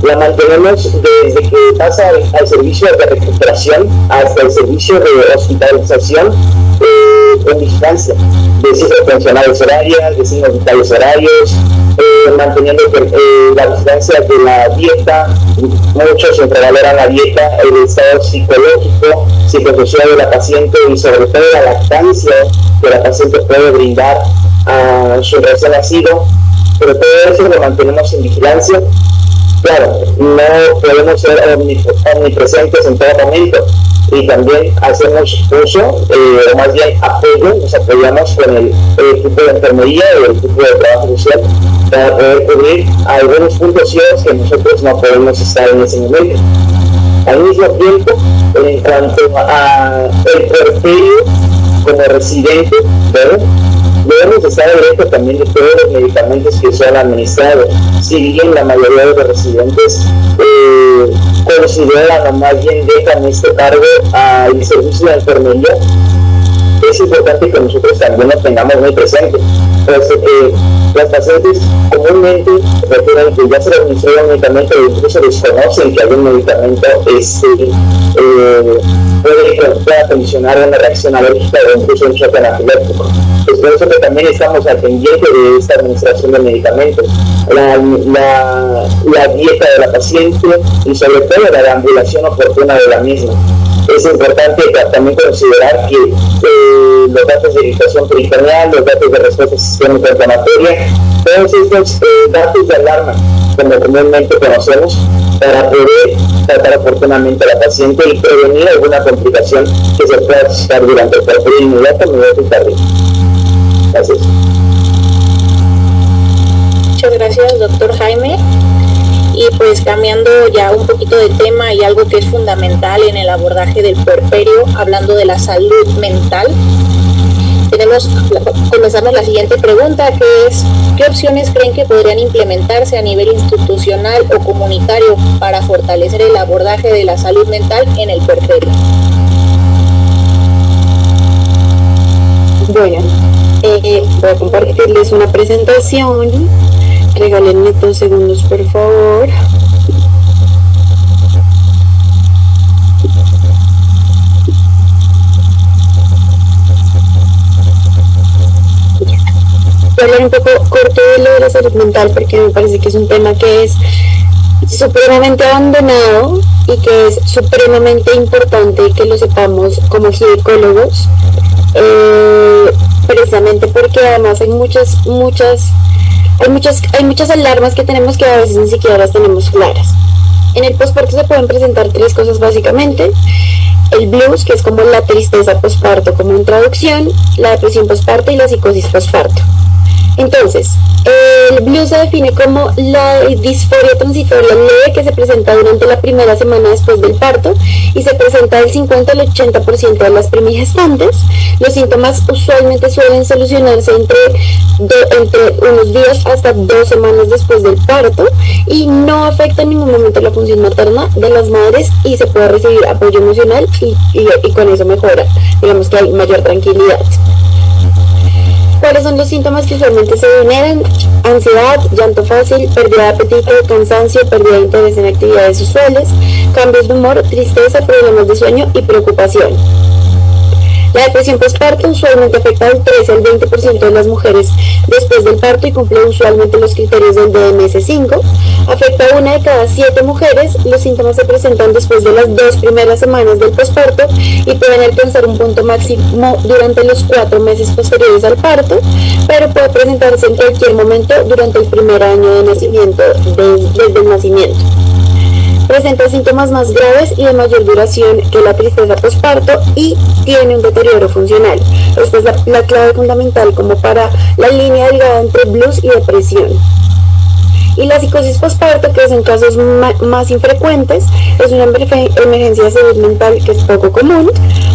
la mantenemos desde que pasa al servicio de recuperación hasta el servicio de hospitalización con vigilancia de cifras funcionales horarias, de signos vitales horarios, manteniendo la vigilancia de la dieta. Muchos infravaloran la dieta, el estado psicológico, psicosocial de la paciente y sobre todo la lactancia que la paciente puede brindar a su recién nacido, pero todo eso lo mantenemos en vigilancia. Claro, no podemos ser omnipresentes en todo momento y también hacemos uso, o más bien apoyo, nos apoyamos con el equipo de enfermería y el equipo de trabajo social para poder cubrir algunos puntos ciegos que nosotros no podemos estar en ese momento. Al mismo tiempo, en cuanto a el puerperio como residente, ¿verdad?, debemos estar alerta también de todos los medicamentos que son administrados. Si bien la mayoría de los residentes consideran o más bien dejan este cargo al servicio de enfermería, es importante que nosotros también lo tengamos muy presente, puesto que las pacientes comúnmente refieren que ya se les administró un medicamento e incluso desconocen que algún medicamento puede condicionar una reacción alérgica o incluso un shock anafiláctico. Es por eso que también estamos al pendiente de esta administración de medicamentos, la dieta de la paciente y sobre todo la deambulación oportuna de la misma. Es importante también considerar que los datos de irritación peritoneal, los datos de respuesta sistémica inflamatoria, todos estos datos de alarma, como comúnmente conocemos, para poder tratar oportunamente a la paciente y prevenir alguna complicación que se pueda suscitar durante el parto inmediato, inmediato y tardío. Gracias. Muchas gracias, doctor Jaime. Y pues cambiando ya un poquito de tema y algo que es fundamental en el abordaje del puerperio, hablando de la salud mental, comenzamos la siguiente pregunta, que es: ¿qué opciones creen que podrían implementarse a nivel institucional o comunitario para fortalecer el abordaje de la salud mental en el puerperio? Bueno, voy a compartirles una presentación. Regálenme 2 segundos, por favor. Voy a hablar un poco corto de lo de la salud mental porque me parece que es un tema que es supremamente abandonado y que es supremamente importante que lo sepamos como ginecólogos, precisamente porque además hay muchas alarmas que tenemos que a veces ni siquiera las tenemos claras. En el posparto se pueden presentar 3 cosas básicamente: el blues, que es como la tristeza posparto como introducción, la depresión posparto y la psicosis posparto. Entonces, el BLUS se define como la disforia transitoria leve que se presenta durante la primera semana después del parto y se presenta del 50 al 80% de las primigestantes. Los síntomas usualmente suelen solucionarse entre unos días hasta 2 semanas después del parto y no afecta en ningún momento la función materna de las madres y se puede recibir apoyo emocional y con eso mejora, digamos que hay mayor tranquilidad. ¿Cuáles son los síntomas que usualmente se generan? Ansiedad, llanto fácil, pérdida de apetito, cansancio, pérdida de interés en actividades usuales, cambios de humor, tristeza, problemas de sueño y preocupación. La depresión postparto usualmente afecta del 13 al 20% de las mujeres después del parto y cumple usualmente los criterios del DMS-5. Afecta a 1 de cada 7 mujeres. Los síntomas se presentan después de las 2 primeras semanas del posparto y pueden alcanzar un punto máximo durante los 4 meses posteriores al parto, pero puede presentarse en cualquier momento durante el primer año de nacimiento, desde el nacimiento. Presenta síntomas más graves y de mayor duración que la tristeza posparto y tiene un deterioro funcional. Esta es la clave fundamental como para la línea delgada entre BLUS y depresión. Y la psicosis posparto, que son casos más infrecuentes, es una emergencia de salud mental que es poco común.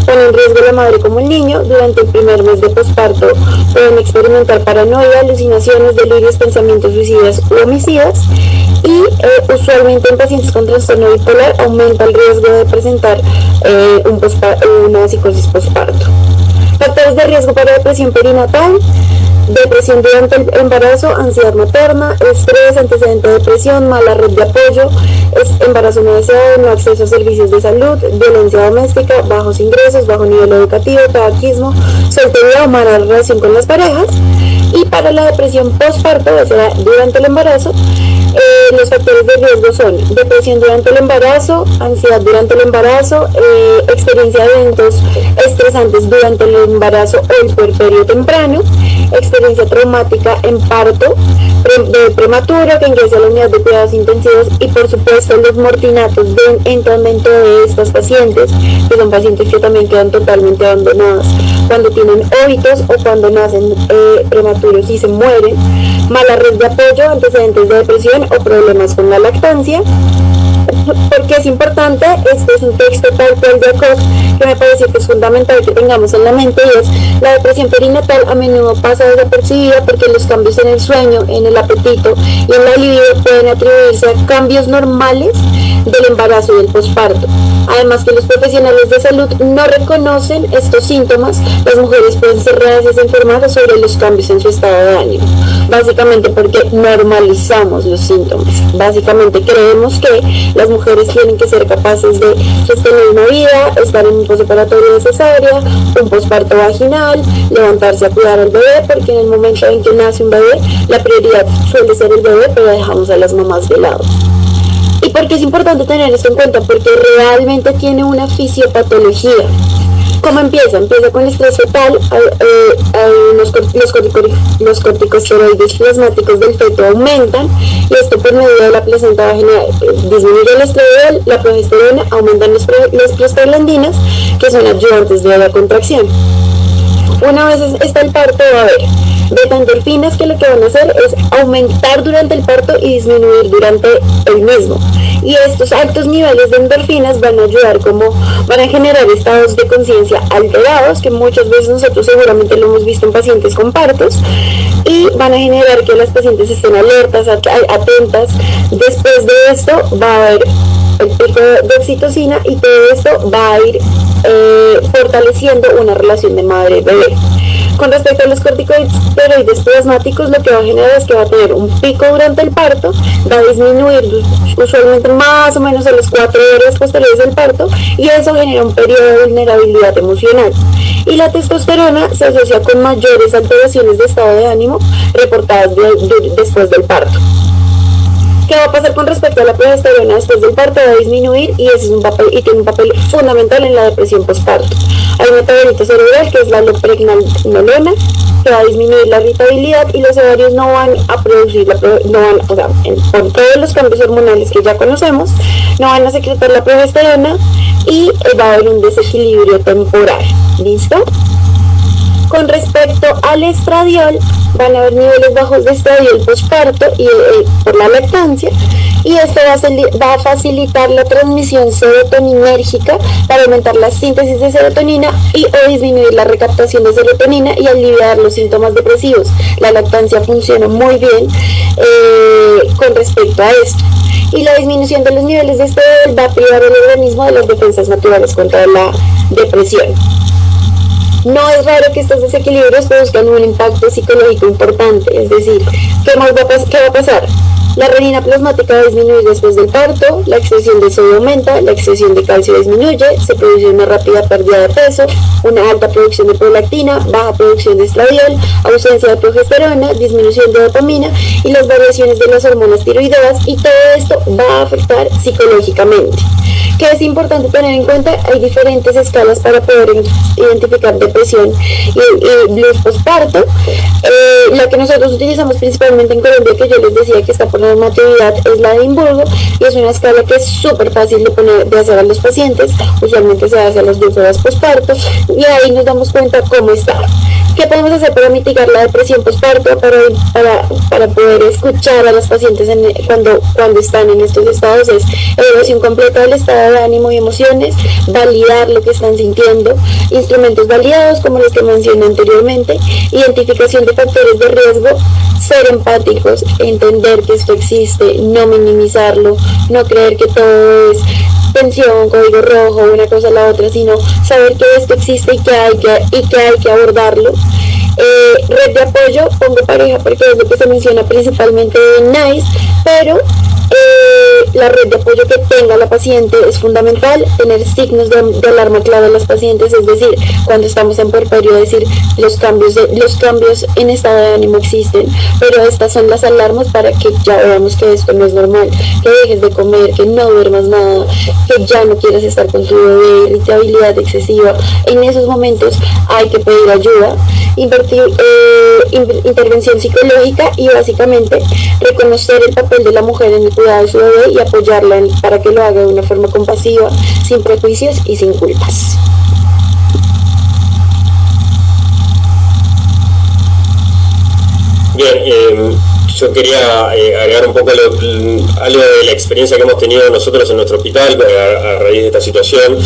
Pone en riesgo a la madre como el niño. Durante el primer mes de posparto pueden experimentar paranoia, alucinaciones, delirios, pensamientos suicidas u homicidas. Y usualmente en pacientes con trastorno bipolar aumenta el riesgo de presentar una psicosis posparto. Factores de riesgo para depresión perinatal: depresión durante el embarazo, ansiedad materna, estrés, antecedente de depresión, mala red de apoyo, embarazo no deseado, no acceso a servicios de salud, violencia doméstica, bajos ingresos, bajo nivel educativo, tabaquismo, soltería o mala relación con las parejas. Y para la depresión postparto, o sea, durante el embarazo, los factores de riesgo son depresión durante el embarazo, ansiedad durante el embarazo, experiencia de eventos estresantes durante el embarazo o el puerperio temprano, experiencia traumática en parto prematuro que ingresa a la unidad de cuidados intensivos y por supuesto los mortinatos en tratamiento de estas pacientes, que son pacientes que también quedan totalmente abandonadas cuando tienen óbitos o cuando nacen prematuros y se mueren, mala red de apoyo, antecedentes de depresión o problemas con la lactancia. Porque es importante, este es un texto tal cual de Koch que me parece que es fundamental que tengamos en la mente, y es: la depresión perinatal a menudo pasa desapercibida porque los cambios en el sueño, en el apetito y en la libido pueden atribuirse a cambios normales del embarazo y del posparto. Además que los profesionales de salud no reconocen estos síntomas, las mujeres pueden ser reacias a informar sobre los cambios en su estado de ánimo, básicamente porque normalizamos los síntomas. Básicamente creemos que las mujeres tienen que ser capaces de sostener una vida, estar en un posoperatorio de cesárea, un posparto vaginal, levantarse a cuidar al bebé, porque en el momento en que nace un bebé, la prioridad suele ser el bebé, pero dejamos a las mamás de lado. ¿Y por qué es importante tener esto en cuenta? Porque realmente tiene una fisiopatología. ¿Cómo empieza? Empieza con estrés fetal, los corticosteroides plasmáticos del feto aumentan, y esto por medio de la placenta vaginal disminuye el estradiol, la progesterona, aumentan las prostaglandinas, que son ayudantes de la contracción. Una vez está el parto, va a haber beta-endorfinas, que lo que van a hacer es aumentar durante el parto y disminuir durante el mismo. Y estos altos niveles de endorfinas van a ayudar van a generar estados de conciencia alterados, que muchas veces nosotros seguramente lo hemos visto en pacientes con partos, y van a generar que las pacientes estén alertas, atentas. Después de esto va a haber el pico de oxitocina, y todo esto va a ir fortaleciendo una relación de madre-bebé. Con respecto a los corticosteroides plasmáticos, lo que va a generar es que va a tener un pico durante el parto, va a disminuir usualmente más o menos a las 4 horas posteriores del parto, y eso genera un periodo de vulnerabilidad emocional. Y la testosterona se asocia con mayores alteraciones de estado de ánimo reportadas después del parto. ¿Qué va a pasar con respecto a la progesterona después del parto? Va a disminuir, y ese es tiene un papel fundamental en la depresión postparto. Hay un metabolito cerebral que es la lopregnanolona, que va a disminuir la irritabilidad, y los ovarios no van a producir por todos los cambios hormonales que ya conocemos, no van a secretar la progesterona, y va a haber un desequilibrio temporal. ¿Listo? Con respecto al estradiol, van a haber niveles bajos de estradiol posparto y por la lactancia, y esto va a facilitar la transmisión serotoninérgica para aumentar la síntesis de serotonina y o disminuir la recaptación de serotonina y aliviar los síntomas depresivos. La lactancia funciona muy bien con respecto a esto. Y la disminución de los niveles de estradiol va a privar al organismo de las defensas naturales contra la depresión. No es raro que estos desequilibrios produzcan un impacto psicológico importante, es decir, ¿qué va a pasar? La renina plasmática va a disminuir después del parto, la excreción de sodio aumenta, la excreción de calcio disminuye, se produce una rápida pérdida de peso, una alta producción de prolactina, baja producción de estradiol, ausencia de progesterona, disminución de dopamina y las variaciones de las hormonas tiroideas, y todo esto va a afectar psicológicamente. ¿Qué es importante tener en cuenta? Hay diferentes escalas para poder identificar depresión y blues postparto. La que nosotros utilizamos principalmente en Colombia, que yo les decía que está por normatividad, es la de Edimburgo, y es una escala que es súper fácil de hacer a los pacientes. Usualmente se hace a las 2 horas postparto y ahí nos damos cuenta cómo está. ¿Qué podemos hacer para mitigar la depresión postparto? Para poder escuchar a los pacientes cuando están en estos estados, es evaluación completa del estado de ánimo y emociones, validar lo que están sintiendo, instrumentos validados como los que mencioné anteriormente, identificación de factores de riesgo, ser empáticos, entender que esto existe, no minimizarlo, no creer que todo es tensión, código rojo, una cosa a la otra, sino saber que esto existe y que hay que abordarlo. Red de apoyo, pongo pareja porque es lo que se menciona principalmente en NICE, pero la red de apoyo que tenga la paciente es fundamental. Tener signos de alarma clave a los pacientes, es decir, cuando estamos en puerperio, decir los cambios en estado de ánimo existen, pero estas son las alarmas para que ya veamos que esto no es normal, que dejes de comer, que no duermas nada, que ya no quieras estar con tu bebé, irritabilidad excesiva. En esos momentos hay que pedir ayuda, intervención psicológica y básicamente reconocer el papel de la mujer en el cuidado de su bebé y apoyarla para que lo haga de una forma compasiva, sin prejuicios y sin culpas. Bien, yo quería agregar un poco algo de la experiencia que hemos tenido nosotros en nuestro hospital a raíz de esta situación.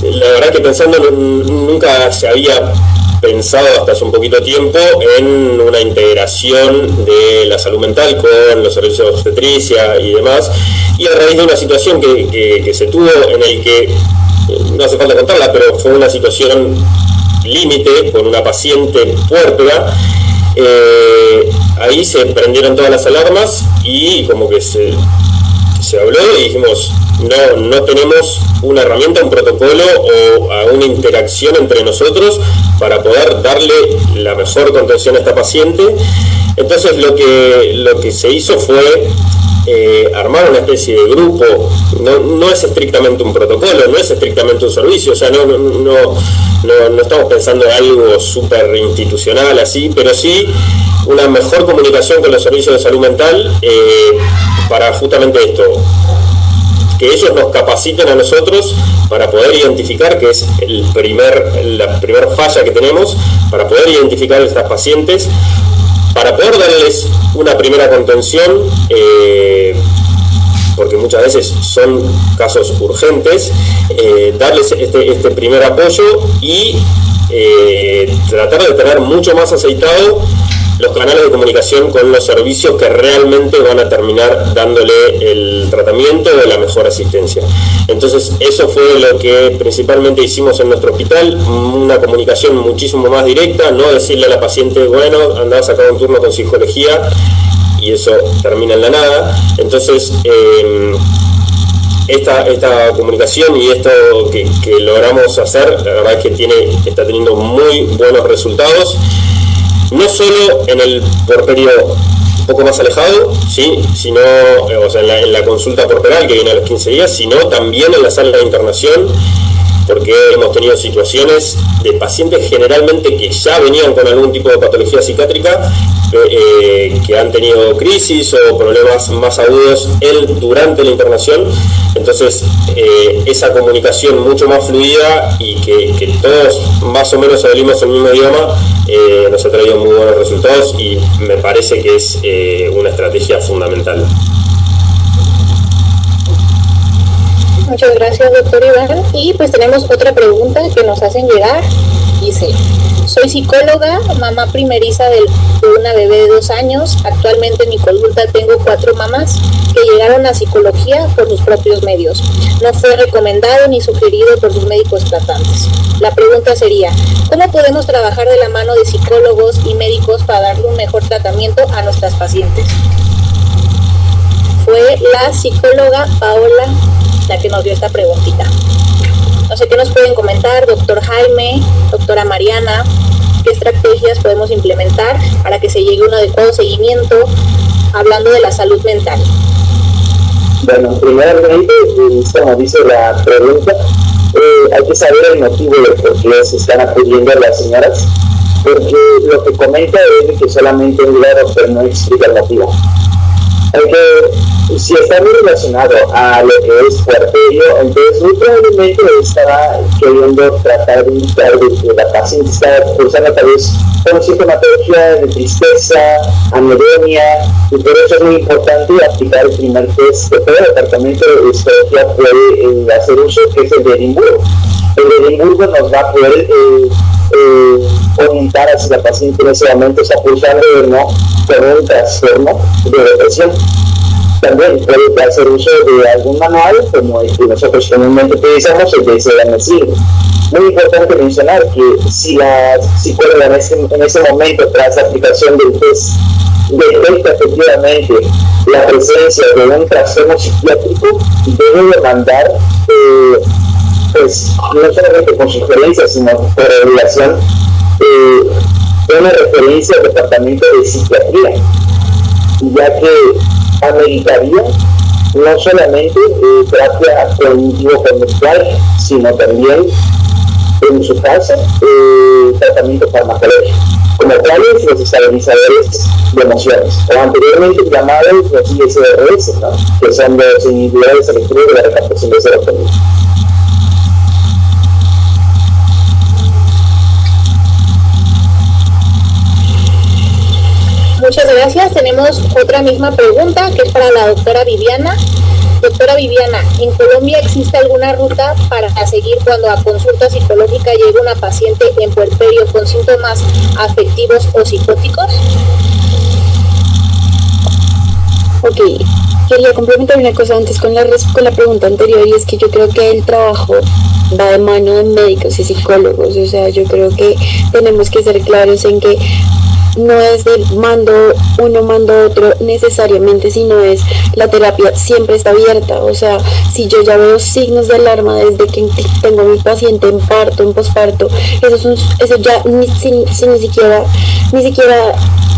La verdad que pensando, nunca se había pensado hasta hace un poquito tiempo en una integración de la salud mental con los servicios de obstetricia y demás, y a raíz de una situación que se tuvo en el que, no hace falta contarla, pero fue una situación límite con una paciente puérpera, ahí se prendieron todas las alarmas y como que se habló y dijimos, no tenemos una herramienta, un protocolo o una interacción entre nosotros para poder darle la mejor contención a esta paciente. Entonces lo que se hizo fue armar una especie de grupo. No es estrictamente un protocolo, no es estrictamente un servicio, o sea, no estamos pensando en algo súper institucional así, pero sí una mejor comunicación con los servicios de salud mental para justamente esto, que ellos nos capaciten a nosotros para poder identificar, que es la primera falla que tenemos, para poder identificar a estas pacientes, para poder darles una primera contención, porque muchas veces son casos urgentes, darles este primer apoyo y tratar de tener mucho más aceitado los canales de comunicación con los servicios que realmente van a terminar dándole el tratamiento o la mejor asistencia. Entonces eso fue lo que principalmente hicimos en nuestro hospital, una comunicación muchísimo más directa, no decirle a la paciente, bueno, andá a sacar un turno con psicología y eso termina en la nada. Entonces esta comunicación y esto que logramos hacer, la verdad es que está teniendo muy buenos resultados. No solo en el puerperio un poco más alejado, ¿sí? Sino, o sea, en la consulta puerperal que viene a los 15 días, sino también en la sala de internación, porque hemos tenido situaciones de pacientes generalmente que ya venían con algún tipo de patología psiquiátrica, que han tenido crisis o problemas más agudos durante la internación. Entonces esa comunicación mucho más fluida y que todos más o menos hablemos el mismo idioma nos ha traído muy buenos resultados, y me parece que es una estrategia fundamental. Muchas gracias, doctor Iván. Y pues tenemos otra pregunta que nos hacen llegar. Dice: soy psicóloga, mamá primeriza de una bebé de 2 años. Actualmente en mi consulta tengo 4 mamás que llegaron a psicología por sus propios medios. No fue recomendado ni sugerido por sus médicos tratantes. La pregunta sería: ¿cómo podemos trabajar de la mano de psicólogos y médicos para darle un mejor tratamiento a nuestras pacientes? Fue la psicóloga Paola la que nos dio esta preguntita. No sé qué nos pueden comentar, doctor Jaime, doctora Mariana, qué estrategias podemos implementar para que se llegue a un adecuado seguimiento hablando de la salud mental. Bueno, primeramente, como dice la pregunta, hay que saber el motivo de por qué se están acudiendo las señoras, porque lo que comenta es que solamente un grado, pero no explica el motivo. Si está muy relacionado a lo que es puerperio, entonces muy probablemente estará queriendo tratar de indicar que la paciente está cursando tal vez con sintomatología de tristeza, anedonia, y por eso es muy importante aplicar el primer test que todo el departamento de psicología puede hacer uso, que es el de Edimburgo. El de Edimburgo nos va a poder orientar a si la paciente en ese momento está cursando o no con un trastorno de depresión. También puede hacer uso de algún manual, como el que nosotros comúnmente utilizamos, el de CMC. Muy importante mencionar que si la psicóloga en ese momento, tras la aplicación del test, detecta efectivamente la presencia de un trastorno psiquiátrico, debe demandar, pues, no solamente con sugerencias, sino por regulación, una referencia al departamento de psiquiatría, ya que ameritaría no solamente terapia cognitivo-conductual, sino también, en su caso, tratamiento farmacológico, como tales los estabilizadores de emociones, o anteriormente llamados los ISRS, ¿no?, que son los inhibidores selectivos de la recaptación de serotonina. Muchas gracias. Tenemos otra misma pregunta que es para la doctora Viviana. Doctora Viviana, ¿en Colombia existe alguna ruta para seguir cuando a consulta psicológica llega una paciente en puerperio con síntomas afectivos o psicóticos? Ok, quería complementar una cosa antes con la pregunta anterior, y es que yo creo que el trabajo va de mano de médicos y psicólogos. O sea, yo creo que tenemos que ser claros en que no es de mando uno, mando otro necesariamente, sino es la terapia siempre está abierta. O sea, si yo ya veo signos de alarma desde que tengo a mi paciente en parto, en posparto, eso ya ni siquiera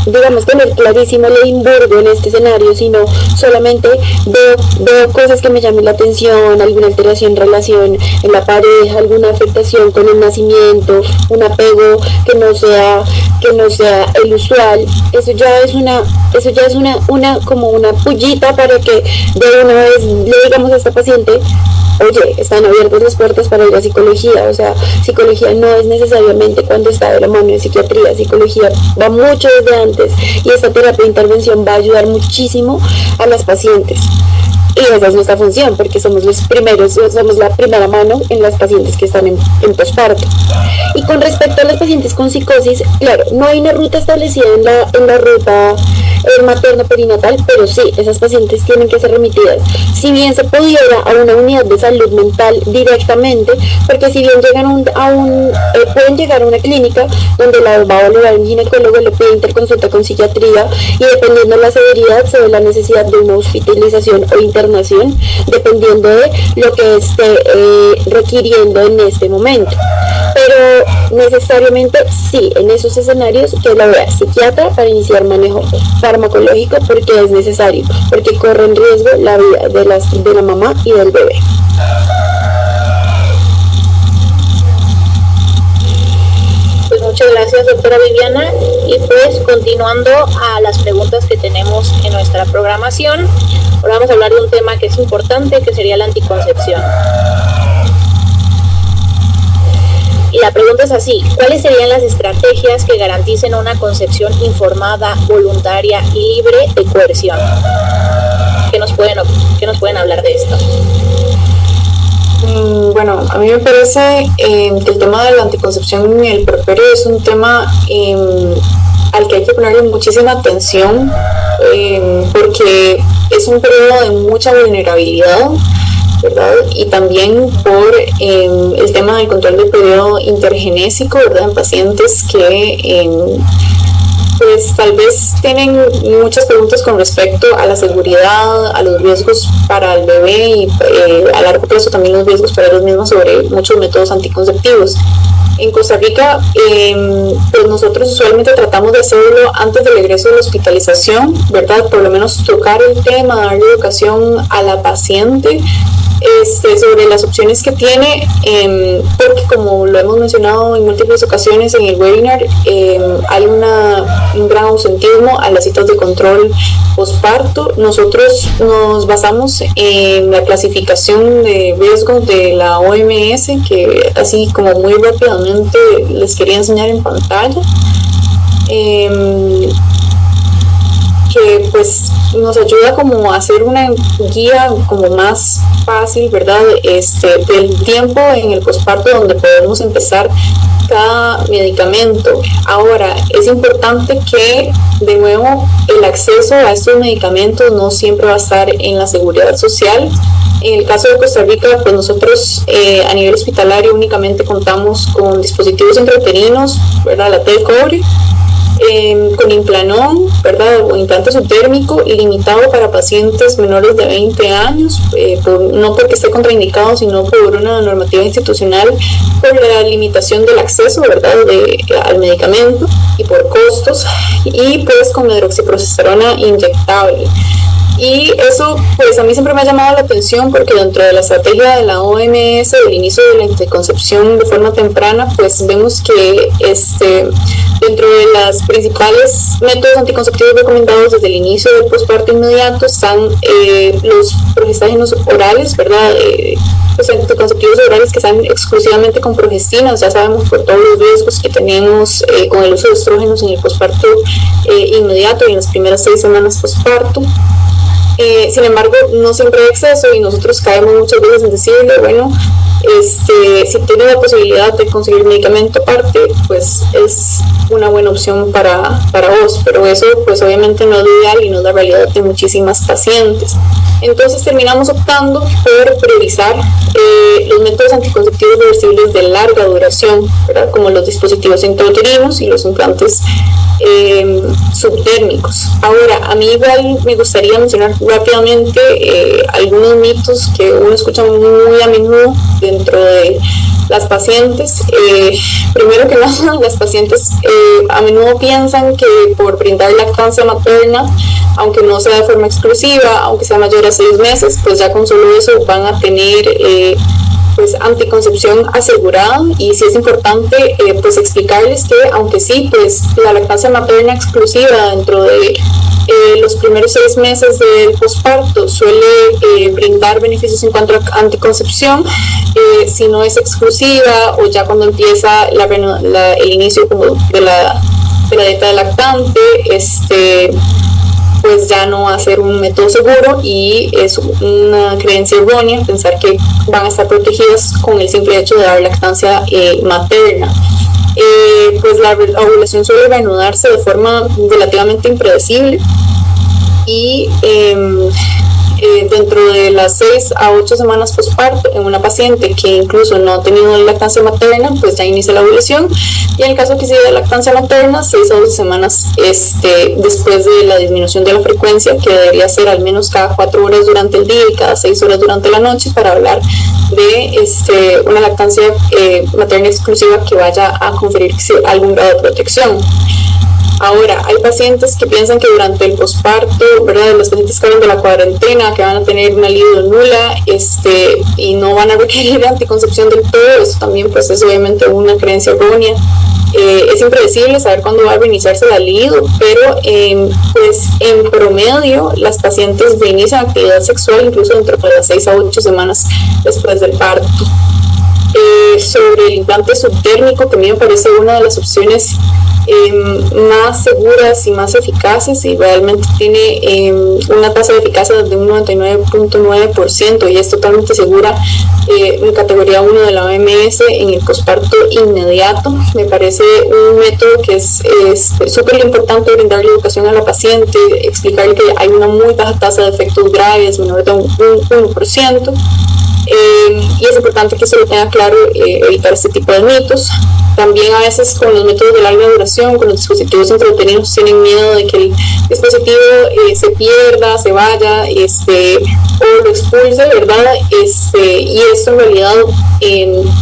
digamos tener clarísimo el Edimburgo en este escenario, sino solamente veo cosas que me llamen la atención, alguna alteración en relación en la pareja, alguna afectación con el nacimiento, un apego que no sea el usual. Eso ya es una como una pullita para que de una vez le digamos a esta paciente: oye, están abiertas las puertas para ir a psicología. O sea, psicología no es necesariamente cuando está de la mano de psiquiatría. Psicología va mucho desde antes, y esta terapia de intervención va a ayudar muchísimo a las pacientes. Y esa es nuestra función, porque somos la primera mano en las pacientes que están en posparto. Y con respecto a las pacientes con psicosis, claro, no hay una ruta establecida en la ruta materno-perinatal, pero sí, esas pacientes tienen que ser remitidas, si bien se pudiera, a una unidad de salud mental directamente, porque si bien llegan pueden llegar a una clínica donde la va a valorar un ginecólogo, le pide interconsulta con psiquiatría, y dependiendo de la severidad se ve la necesidad de una hospitalización o internación, dependiendo de lo que esté requiriendo en este momento. Pero necesariamente sí, en esos escenarios que la vea psiquiatra para iniciar manejo farmacológico, porque es necesario, porque corre en riesgo la vida de la mamá y del bebé. gracias, doctora Viviana. Y pues continuando a las preguntas que tenemos en nuestra programación, ahora vamos a hablar de un tema que es importante, que sería la anticoncepción. Y la pregunta es así: ¿cuáles serían las estrategias que garanticen una concepción informada, voluntaria y libre de coerción? ¿Qué nos pueden hablar de esto? Bueno, a mí me parece que el tema de la anticoncepción en el puerperio es un tema al que hay que ponerle muchísima atención, porque es un periodo de mucha vulnerabilidad, ¿verdad? Y también por el tema del control del periodo intergenésico, ¿verdad? En pacientes que pues tal vez tienen muchas preguntas con respecto a la seguridad, a los riesgos para el bebé y a largo plazo también los riesgos para ellos mismos sobre muchos métodos anticonceptivos. En Costa Rica, pues nosotros usualmente tratamos de hacerlo antes del egreso de la hospitalización, ¿verdad? Por lo menos tocar el tema, darle educación a la paciente sobre las opciones que tiene, porque como lo hemos mencionado en múltiples ocasiones en el webinar, hay un gran ausentismo a las citas de control posparto. Nosotros nos basamos en la clasificación de riesgos de la OMS, que así como muy rápidamente les quería enseñar en pantalla, que pues nos ayuda como a hacer una guía como más fácil, ¿verdad? Del tiempo en el posparto donde podemos empezar cada medicamento. Ahora, es importante que, de nuevo, el acceso a estos medicamentos no siempre va a estar en la seguridad social. En el caso de Costa Rica, pues nosotros a nivel hospitalario únicamente contamos con dispositivos intrauterinos, ¿verdad? La T de cobre, con Implanon, ¿verdad? O implante subdérmico limitado para pacientes menores de 20 años, no porque esté contraindicado, sino por una normativa institucional, por la limitación del acceso, ¿verdad? Al medicamento y por costos, y pues con hidroxiprogesterona inyectable. Y eso, pues a mí siempre me ha llamado la atención, porque dentro de la estrategia de la OMS del inicio de la anticoncepción de forma temprana, pues vemos que dentro de los principales métodos anticonceptivos recomendados desde el inicio del posparto inmediato están los progestágenos orales, ¿verdad? Los anticonceptivos orales que están exclusivamente con progestinas. Ya sabemos por todos los riesgos que tenemos con el uso de estrógenos en el posparto inmediato y en las primeras 6 semanas posparto. Sin embargo, no siempre hay exceso y nosotros caemos muchas veces en decirle, bueno, si tiene la posibilidad de conseguir medicamento aparte, pues es una buena opción para vos, pero eso pues obviamente no es lo ideal y no es la realidad de muchísimas pacientes. Entonces terminamos optando por priorizar los métodos anticonceptivos reversibles de larga duración, ¿verdad? Como los dispositivos intrauterinos y los implantes subdérmicos. Ahora, a mí igual me gustaría mencionar rápidamente algunos mitos que uno escucha muy a menudo dentro de las pacientes. Primero que nada, las pacientes a menudo piensan que por brindar lactancia materna, aunque no sea de forma exclusiva, aunque sea mayor a 6 meses, pues ya con solo eso van a tener pues anticoncepción asegurada. Y sí es importante pues explicarles que aunque sí, pues la lactancia materna exclusiva dentro de los primeros 6 meses del posparto suele brindar beneficios en cuanto a anticoncepción, si no es exclusiva o ya cuando empieza el inicio como de la dieta de lactante, pues ya no va a ser un método seguro y es una creencia errónea pensar que van a estar protegidas con el simple hecho de dar lactancia materna. Pues la ovulación suele reanudarse de forma relativamente impredecible y dentro de las 6 a 8 semanas posparto, en una paciente que incluso no ha tenido lactancia materna, pues ya inicia la ovulación, y en el caso que sea de lactancia materna, 6 a 12 semanas después de la disminución de la frecuencia, que debería ser al menos cada 4 horas durante el día y cada 6 horas durante la noche, para hablar de una lactancia materna exclusiva que vaya a conferir algún grado de protección. Ahora, hay pacientes que piensan que durante el posparto, ¿verdad?, los pacientes que hablan de la cuarentena, que van a tener una libido nula y no van a requerir anticoncepción del todo. Eso también pues es obviamente una creencia errónea. Es impredecible saber cuándo va a reiniciarse la libido, pero pues en promedio las pacientes reinician actividad sexual incluso dentro de las 6 a 8 semanas después del parto. Sobre el implante subdérmico, que a mí me parece una de las opciones más seguras y más eficaces, y realmente tiene una tasa de eficacia de un 99.9% y es totalmente segura en categoría 1 de la OMS en el posparto inmediato. Me parece un método que es súper importante brindarle educación a la paciente, explicarle que hay una muy baja tasa de efectos graves, menor de un 1%. Y es importante que se lo tenga claro, evitar este tipo de mitos. También a veces con los métodos de larga duración, con los dispositivos intrauterinos, tienen miedo de que el dispositivo se pierda, se vaya, o lo expulse, ¿verdad? Y esto en realidad,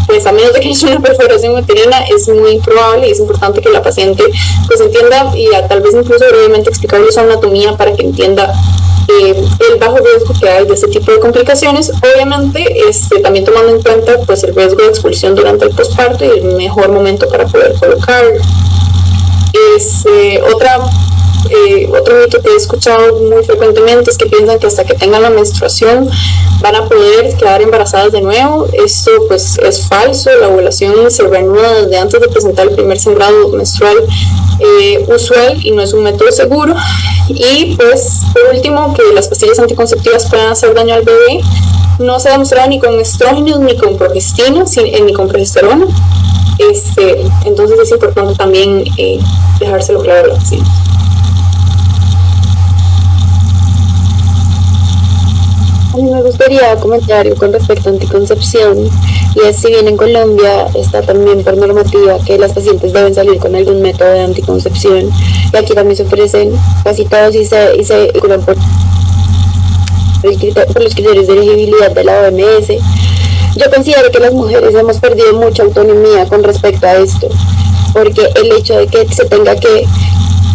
pues a menos de que haya una perforación uterina, es muy improbable, y es importante que la paciente pues entienda, y tal vez incluso brevemente explicarle su anatomía para que entienda el bajo riesgo que hay de este tipo de complicaciones, obviamente también tomando en cuenta pues el riesgo de expulsión durante el posparto y el mejor momento para poder colocarlo. Otro mito que he escuchado muy frecuentemente es que piensan que hasta que tengan la menstruación van a poder quedar embarazadas de nuevo. Esto pues es falso. La ovulación se reanuda desde antes de presentar el primer sangrado menstrual usual y no es un método seguro. Y pues por último, que las pastillas anticonceptivas puedan hacer daño al bebé. No se ha demostrado ni con estrógenos ni con progestina ni con progesterona. Entonces es importante también dejárselo claro a la paciente. A mí me gustaría comentar con respecto a anticoncepción, y es, si bien en Colombia está también por normativa que las pacientes deben salir con algún método de anticoncepción, y aquí también se ofrecen casi todos y se curan por los criterios de elegibilidad de la OMS. Yo considero que las mujeres hemos perdido mucha autonomía con respecto a esto, porque el hecho de que se tenga que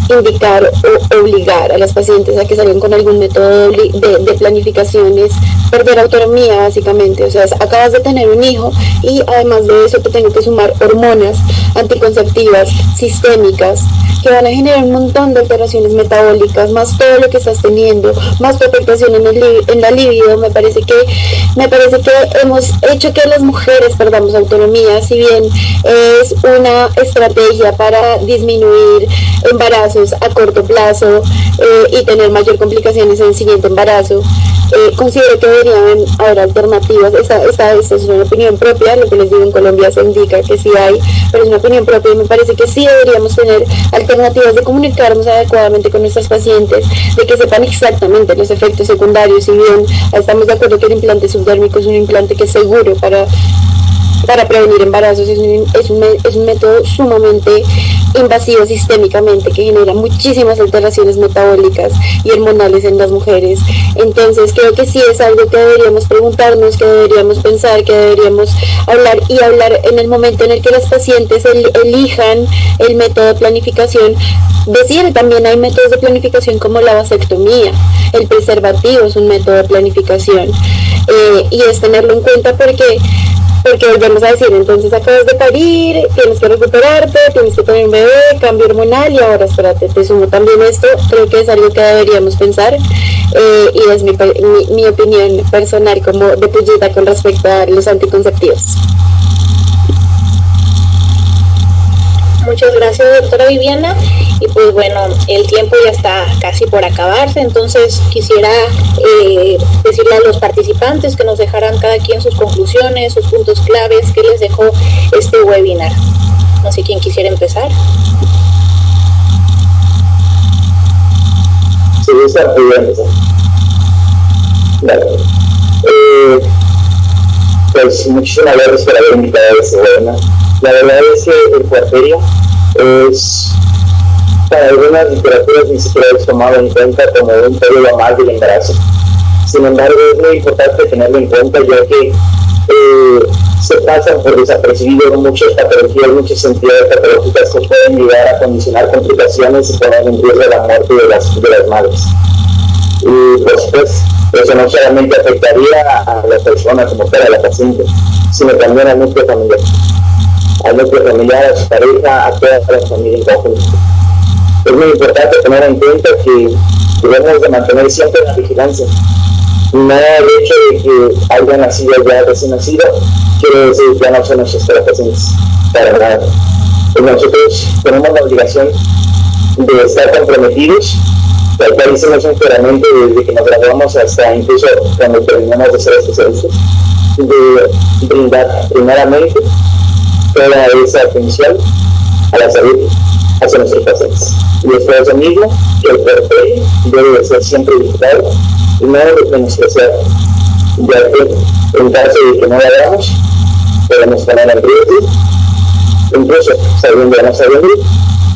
indicar o obligar a las pacientes a que salgan con algún método de planificación es perder autonomía, básicamente. O sea, acabas de tener un hijo y además de eso te tengo que sumar hormonas anticonceptivas sistémicas que van a generar un montón de alteraciones metabólicas, más todo lo que estás teniendo, más tu afectación en la libido. Me parece que hemos hecho que las mujeres perdamos autonomía, si bien es una estrategia para disminuir embarazos a corto plazo y tener mayor complicaciones en el siguiente embarazo. Considero que deberían haber alternativas. Esta es una opinión propia. Lo que les digo, en Colombia se indica que sí hay, pero es una opinión propia, y me parece que sí deberíamos tener alternativas de comunicarnos adecuadamente con nuestras pacientes, de que sepan exactamente los efectos secundarios. Si bien estamos de acuerdo que el implante subdérmico es un implante que es seguro para prevenir embarazos, es un método sumamente invasivo sistémicamente que genera muchísimas alteraciones metabólicas y hormonales en las mujeres. Entonces creo que sí es algo que deberíamos preguntarnos, que deberíamos pensar, que deberíamos hablar en el momento en el que las pacientes elijan el método de planificación. Decir, también hay métodos de planificación como la vasectomía, el preservativo es un método de planificación, y es tenerlo en cuenta porque volvemos a decir, entonces acabas de parir, tienes que recuperarte, tienes que tener un bebé, cambio hormonal, y ahora espérate, te sumo también esto. Creo que es algo que deberíamos pensar, y es mi opinión personal como de Pullita con respecto a los anticonceptivos. Muchas gracias, doctora Viviana. Y pues bueno, el tiempo ya está casi por acabarse, entonces quisiera decirle a los participantes que nos dejaran cada quien sus conclusiones, sus puntos claves que les dejó este webinar. No sé quién quisiera empezar. Sí, está muy bien. Claro. Pues muchísimas gracias por haber invitado a este webinar. La verdad es que el puerperio es, para algunas literaturas, ni siquiera es tomado en cuenta como un periodo más del embarazo. Sin embargo, es muy importante tenerlo en cuenta, ya que se pasan por desapercibido muchas patologías, muchas entidades patológicas que pueden llegar a condicionar complicaciones y poner en riesgo la muerte de las madres. Y pues eso no solamente afectaría a la persona como tal, a la paciente, sino también al núcleo familiar. al núcleo familiar, a su pareja, a toda la familia en conjunto. Es muy importante tener en cuenta que debemos de mantener siempre la vigilancia. No el hecho de que hayan nacido ya recién nacido quiere decir que ya no son nuestros pacientes, para nada. Nosotros tenemos la obligación de estar comprometidos, tal cual hicimos un juramento desde que nos graduamos hasta incluso cuando terminamos de ser especialistas, de brindar primeramente toda esa atención a la salud hacia nuestros pacientes. Y es por eso mismo que el puerperio debe de ser siempre vigilado y no menospreciado, ya que en caso de que no lo hagamos, podemos poner en riesgo, incluso sabiendo o no sabiendo,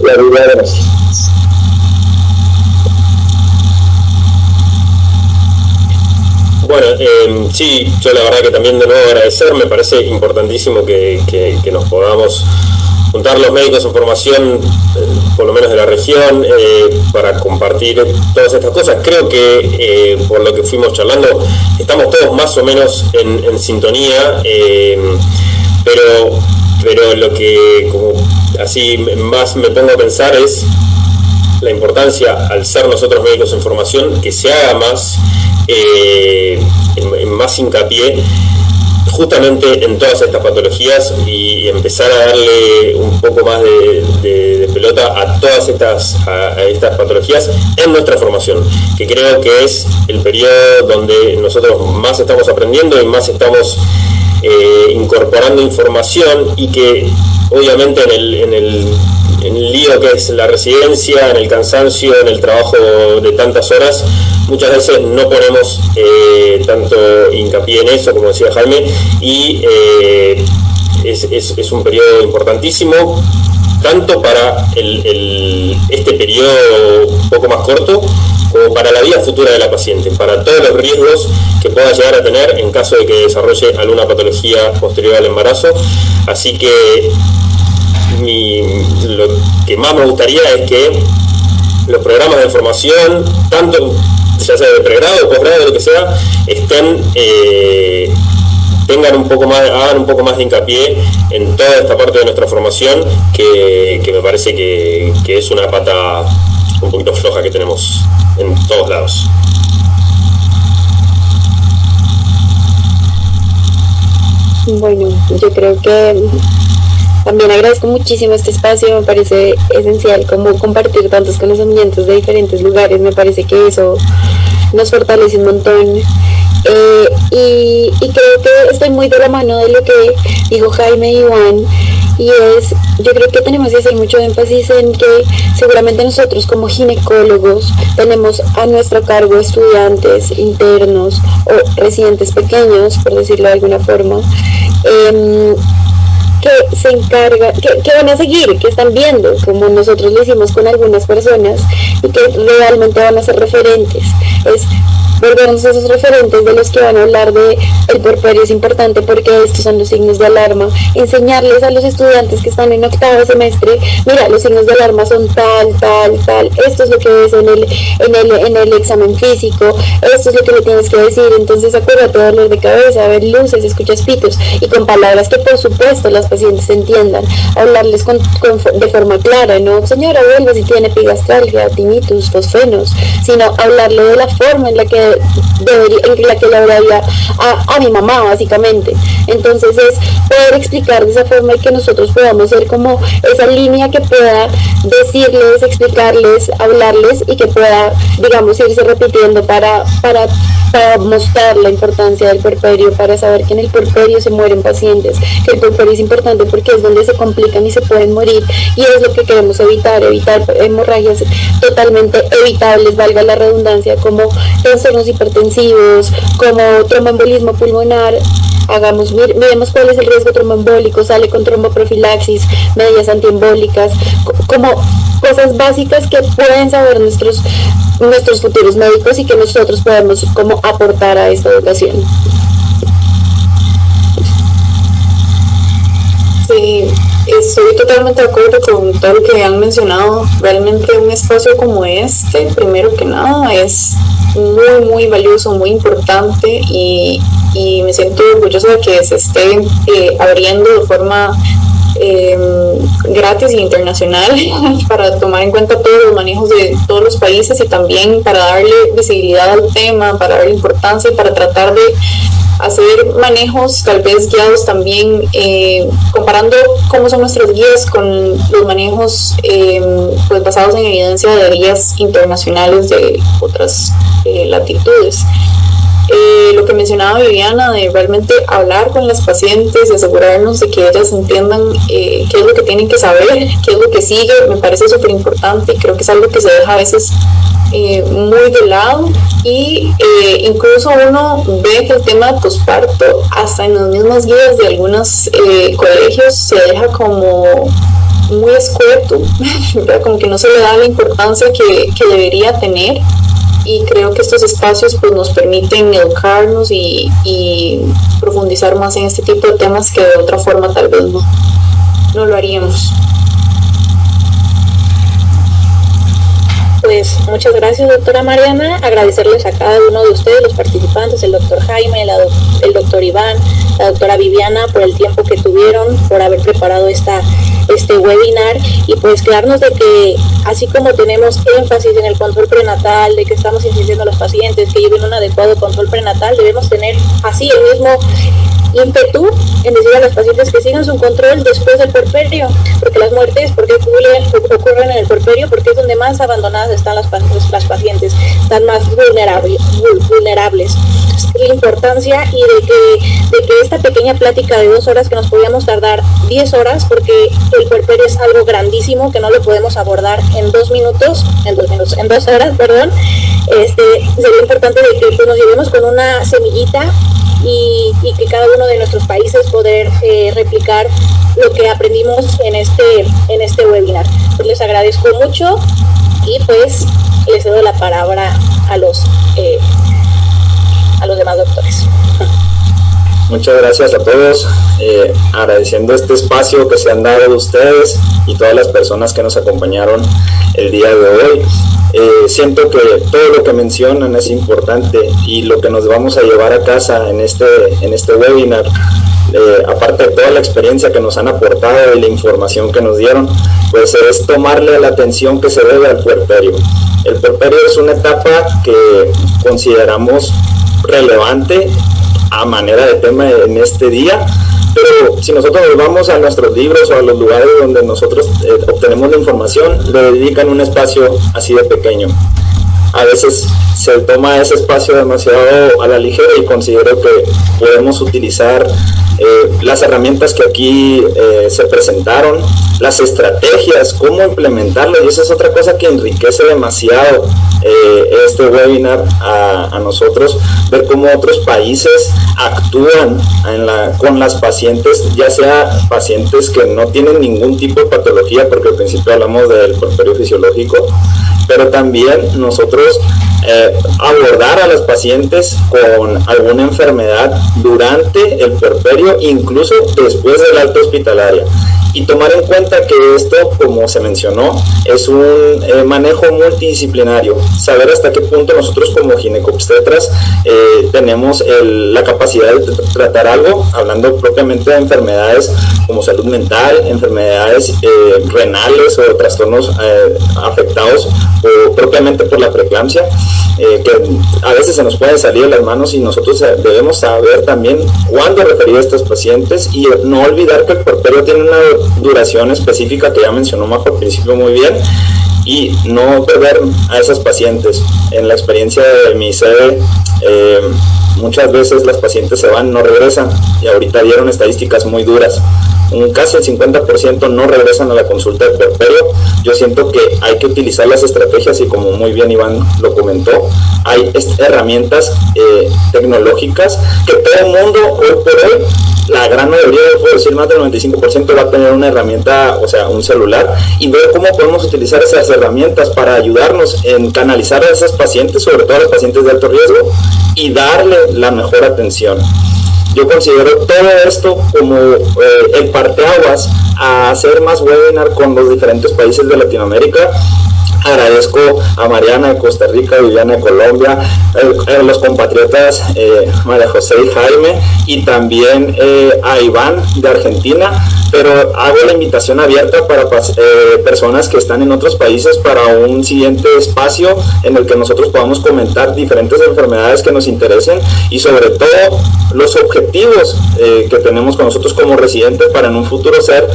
la vida de nuestros pacientes. Bueno, sí, yo la verdad que también de nuevo agradecer, me parece importantísimo que nos podamos juntar los médicos en formación, por lo menos de la región, para compartir todas estas cosas. Creo que por lo que fuimos charlando, estamos todos más o menos en sintonía, pero lo que como así más me pongo a pensar es la importancia, al ser nosotros médicos en formación, que se haga más, en más hincapié justamente en todas estas patologías y empezar a darle un poco más de pelota a todas estas patologías en nuestra formación, que creo que es el periodo donde nosotros más estamos aprendiendo y más estamos incorporando información, y que obviamente en el lío que es la residencia, en el cansancio, en el trabajo de tantas horas, muchas veces no ponemos tanto hincapié en eso, como decía Jaime, y es un periodo importantísimo, tanto para este periodo un poco más corto, como para la vida futura de la paciente, para todos los riesgos que pueda llegar a tener en caso de que desarrolle alguna patología posterior al embarazo. Así que lo que más me gustaría es que los programas de formación, tanto ya sea de pregrado, posgrado, lo que sea, hagan un poco más de hincapié en toda esta parte de nuestra formación, que me parece que es una pata un poquito floja que tenemos en todos lados. Bueno, yo creo que también agradezco muchísimo este espacio, me parece esencial como compartir tantos conocimientos de diferentes lugares, me parece que eso nos fortalece un montón. Y creo que estoy muy de la mano de lo que dijo Jaime y Iván, y yo creo que tenemos que hacer mucho énfasis en que seguramente nosotros como ginecólogos tenemos a nuestro cargo estudiantes, internos o residentes pequeños, por decirlo de alguna forma, que se encarga, que van a seguir, que están viendo, como nosotros lo hicimos con algunas personas, y que realmente van a ser referentes. Es volvernos esos referentes de los que van a hablar de el puerperio. Es importante porque estos son los signos de alarma. Enseñarles a los estudiantes que están en octavo semestre, mira, los signos de alarma son tal, esto es lo que ves en el examen físico, esto es lo que le tienes que decir. Entonces acuérdate de dolor de cabeza, ver luces, escuchas pitos, y con palabras que por supuesto las pacientes entiendan, hablarles de forma clara, no señora vuelva si tiene epigastralgia, tinnitus, fosfenos, sino hablarle de la forma en la que le hablaría a mi mamá, básicamente. Entonces es poder explicar de esa forma y que nosotros podamos ser como esa línea que pueda decirles, explicarles, hablarles, y que pueda, digamos, irse repitiendo para mostrar la importancia del puerperio, para saber que en el puerperio se mueren pacientes, que el puerperio es importante porque es donde se complican y se pueden morir, y es lo que queremos evitar hemorragias totalmente evitables, valga la redundancia, como trastornos hipertensivos, como tromboembolismo pulmonar. Miremos cuál es el riesgo tromboembólico, sale con tromboprofilaxis, medidas antiembólicas, como cosas básicas que pueden saber nuestros futuros médicos y que nosotros podemos como aportar a esta educación. Sí, estoy totalmente de acuerdo con todo lo que han mencionado. Realmente un espacio como este, primero que nada, es muy, muy valioso, muy importante, y me siento orgullosa de que se esté abriendo de forma gratis e internacional para tomar en cuenta todos los manejos de todos los países y también para darle visibilidad al tema, para darle importancia y para tratar de hacer manejos tal vez guiados también, comparando cómo son nuestras guías con los manejos pues basados en evidencia de guías internacionales de otras latitudes. Lo que mencionaba Viviana, de realmente hablar con las pacientes y asegurarnos de que ellas entiendan qué es lo que tienen que saber, qué es lo que sigue, me parece súper importante y creo que es algo que se deja a veces muy de lado y incluso uno ve que el tema de posparto hasta en las mismas guías de algunos colegios se deja como muy escueto, como que no se le da la importancia que debería tener. Y creo que estos espacios pues nos permiten educarnos y profundizar más en este tipo de temas que de otra forma tal vez no lo haríamos. Pues muchas gracias, doctora Mariana. Agradecerles a cada uno de ustedes, los participantes, el doctor Jaime, el doctor Iván, la doctora Viviana, por el tiempo que tuvieron, por haber preparado este webinar y pues quedarnos de que así como tenemos énfasis en el control prenatal, de que estamos insistiendo a los pacientes que lleven un adecuado control prenatal, debemos tener así el mismo ímpetu en decir a los pacientes que sigan su control después del puerperio, porque las muertes, ¿por qué ocurren en el puerperio? Porque es donde más abandonadas están las pacientes, están más vulnerables. La importancia y de que esta pequeña plática de 2 horas que nos podíamos tardar 10 horas, porque el puerperio es algo grandísimo que no lo podemos abordar en 2 horas, perdón. Sería importante de que pues, nos llevemos con una semillita y que cada uno de nuestros países poder replicar lo que aprendimos en este webinar. Pues les agradezco mucho y pues les cedo la palabra a los demás doctores. Muchas gracias a todos, agradeciendo este espacio que se han dado de ustedes y todas las personas que nos acompañaron el día de hoy. Siento que todo lo que mencionan es importante y lo que nos vamos a llevar a casa en este webinar, aparte de toda la experiencia que nos han aportado y la información que nos dieron, pues es tomarle la atención que se debe al puerperio. El puerperio es una etapa que consideramos relevante a manera de tema en este día, pero si nosotros nos vamos a nuestros libros o a los lugares donde nosotros obtenemos la información, le dedican un espacio así de pequeño. A veces se toma ese espacio demasiado a la ligera y considero que podemos utilizar las herramientas que aquí se presentaron, las estrategias, cómo implementarlas, y esa es otra cosa que enriquece demasiado este webinar a nosotros, ver cómo otros países actúan con las pacientes, ya sea pacientes que no tienen ningún tipo de patología, porque al principio hablamos del puerperio fisiológico, pero también nosotros abordar a las pacientes con alguna enfermedad durante el puerperio, incluso después del alta hospitalaria. Y tomar en cuenta que esto, como se mencionó, es un manejo multidisciplinario. Saber hasta qué punto nosotros como ginecobstetras tenemos la capacidad de tratar algo, hablando propiamente de enfermedades como salud mental, enfermedades renales o trastornos afectados propiamente por la preeclampsia, que a veces se nos pueden salir de las manos, y nosotros debemos saber también cuándo referir a estos pacientes y no olvidar que el puerperio tiene una duración específica que ya mencionó Majo al principio muy bien, y no perder a esas pacientes. En la experiencia de mi sede, muchas veces las pacientes se van, no regresan, y ahorita dieron estadísticas muy duras. Casi el 50% no regresan a la consulta de puerperio. Yo siento que hay que utilizar las estrategias, y como muy bien Iván lo comentó, hay herramientas tecnológicas que todo el mundo hoy por hoy, la gran mayoría, puedo decir más del 95%, va a tener una herramienta, o sea, un celular, y ver cómo podemos utilizar esas herramientas para ayudarnos en canalizar a esas pacientes, sobre todo a las pacientes de alto riesgo, y darle la mejor atención. Yo considero todo esto como el parteaguas a hacer más webinar con los diferentes países de Latinoamérica, Agradezco a Mariana de Costa Rica, Viviana de Colombia, los compatriotas María José y Jaime, y también a Iván de Argentina, pero hago la invitación abierta para personas que están en otros países para un siguiente espacio en el que nosotros podamos comentar diferentes enfermedades que nos interesen y sobre todo los objetivos que tenemos con nosotros como residentes para en un futuro ser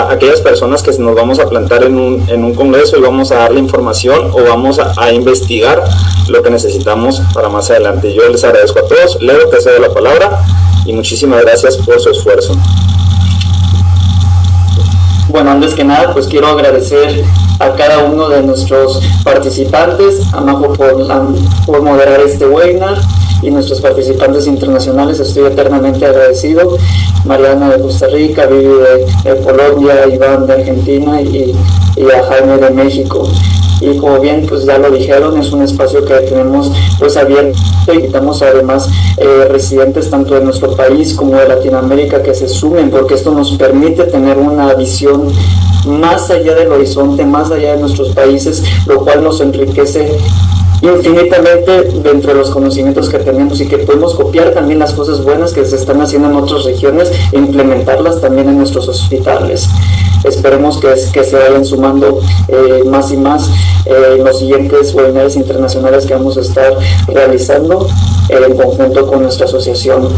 aquellas personas que nos vamos a plantar en un congreso y vamos a darle información o vamos a investigar lo que necesitamos para más adelante. Yo les agradezco a todos. Leo, te cedo la palabra y muchísimas gracias por su esfuerzo. Bueno, antes que nada, pues quiero agradecer a cada uno de nuestros participantes, a Majo por moderar este webinar, y nuestros participantes internacionales. Estoy eternamente agradecido. Mariana de Costa Rica, Vivi de Colombia, Iván de Argentina y a Jaime de México. Y como bien pues ya lo dijeron, es un espacio que tenemos pues abierto. Invitamos además residentes tanto de nuestro país como de Latinoamérica que se sumen, porque esto nos permite tener una visión más allá del horizonte, más allá de nuestros países, lo cual nos enriquece infinitamente dentro de los conocimientos que tenemos y que podemos copiar también las cosas buenas que se están haciendo en otras regiones e implementarlas también en nuestros hospitales. Esperemos que se vayan sumando más y más en los siguientes webinars internacionales que vamos a estar realizando en conjunto con nuestra asociación.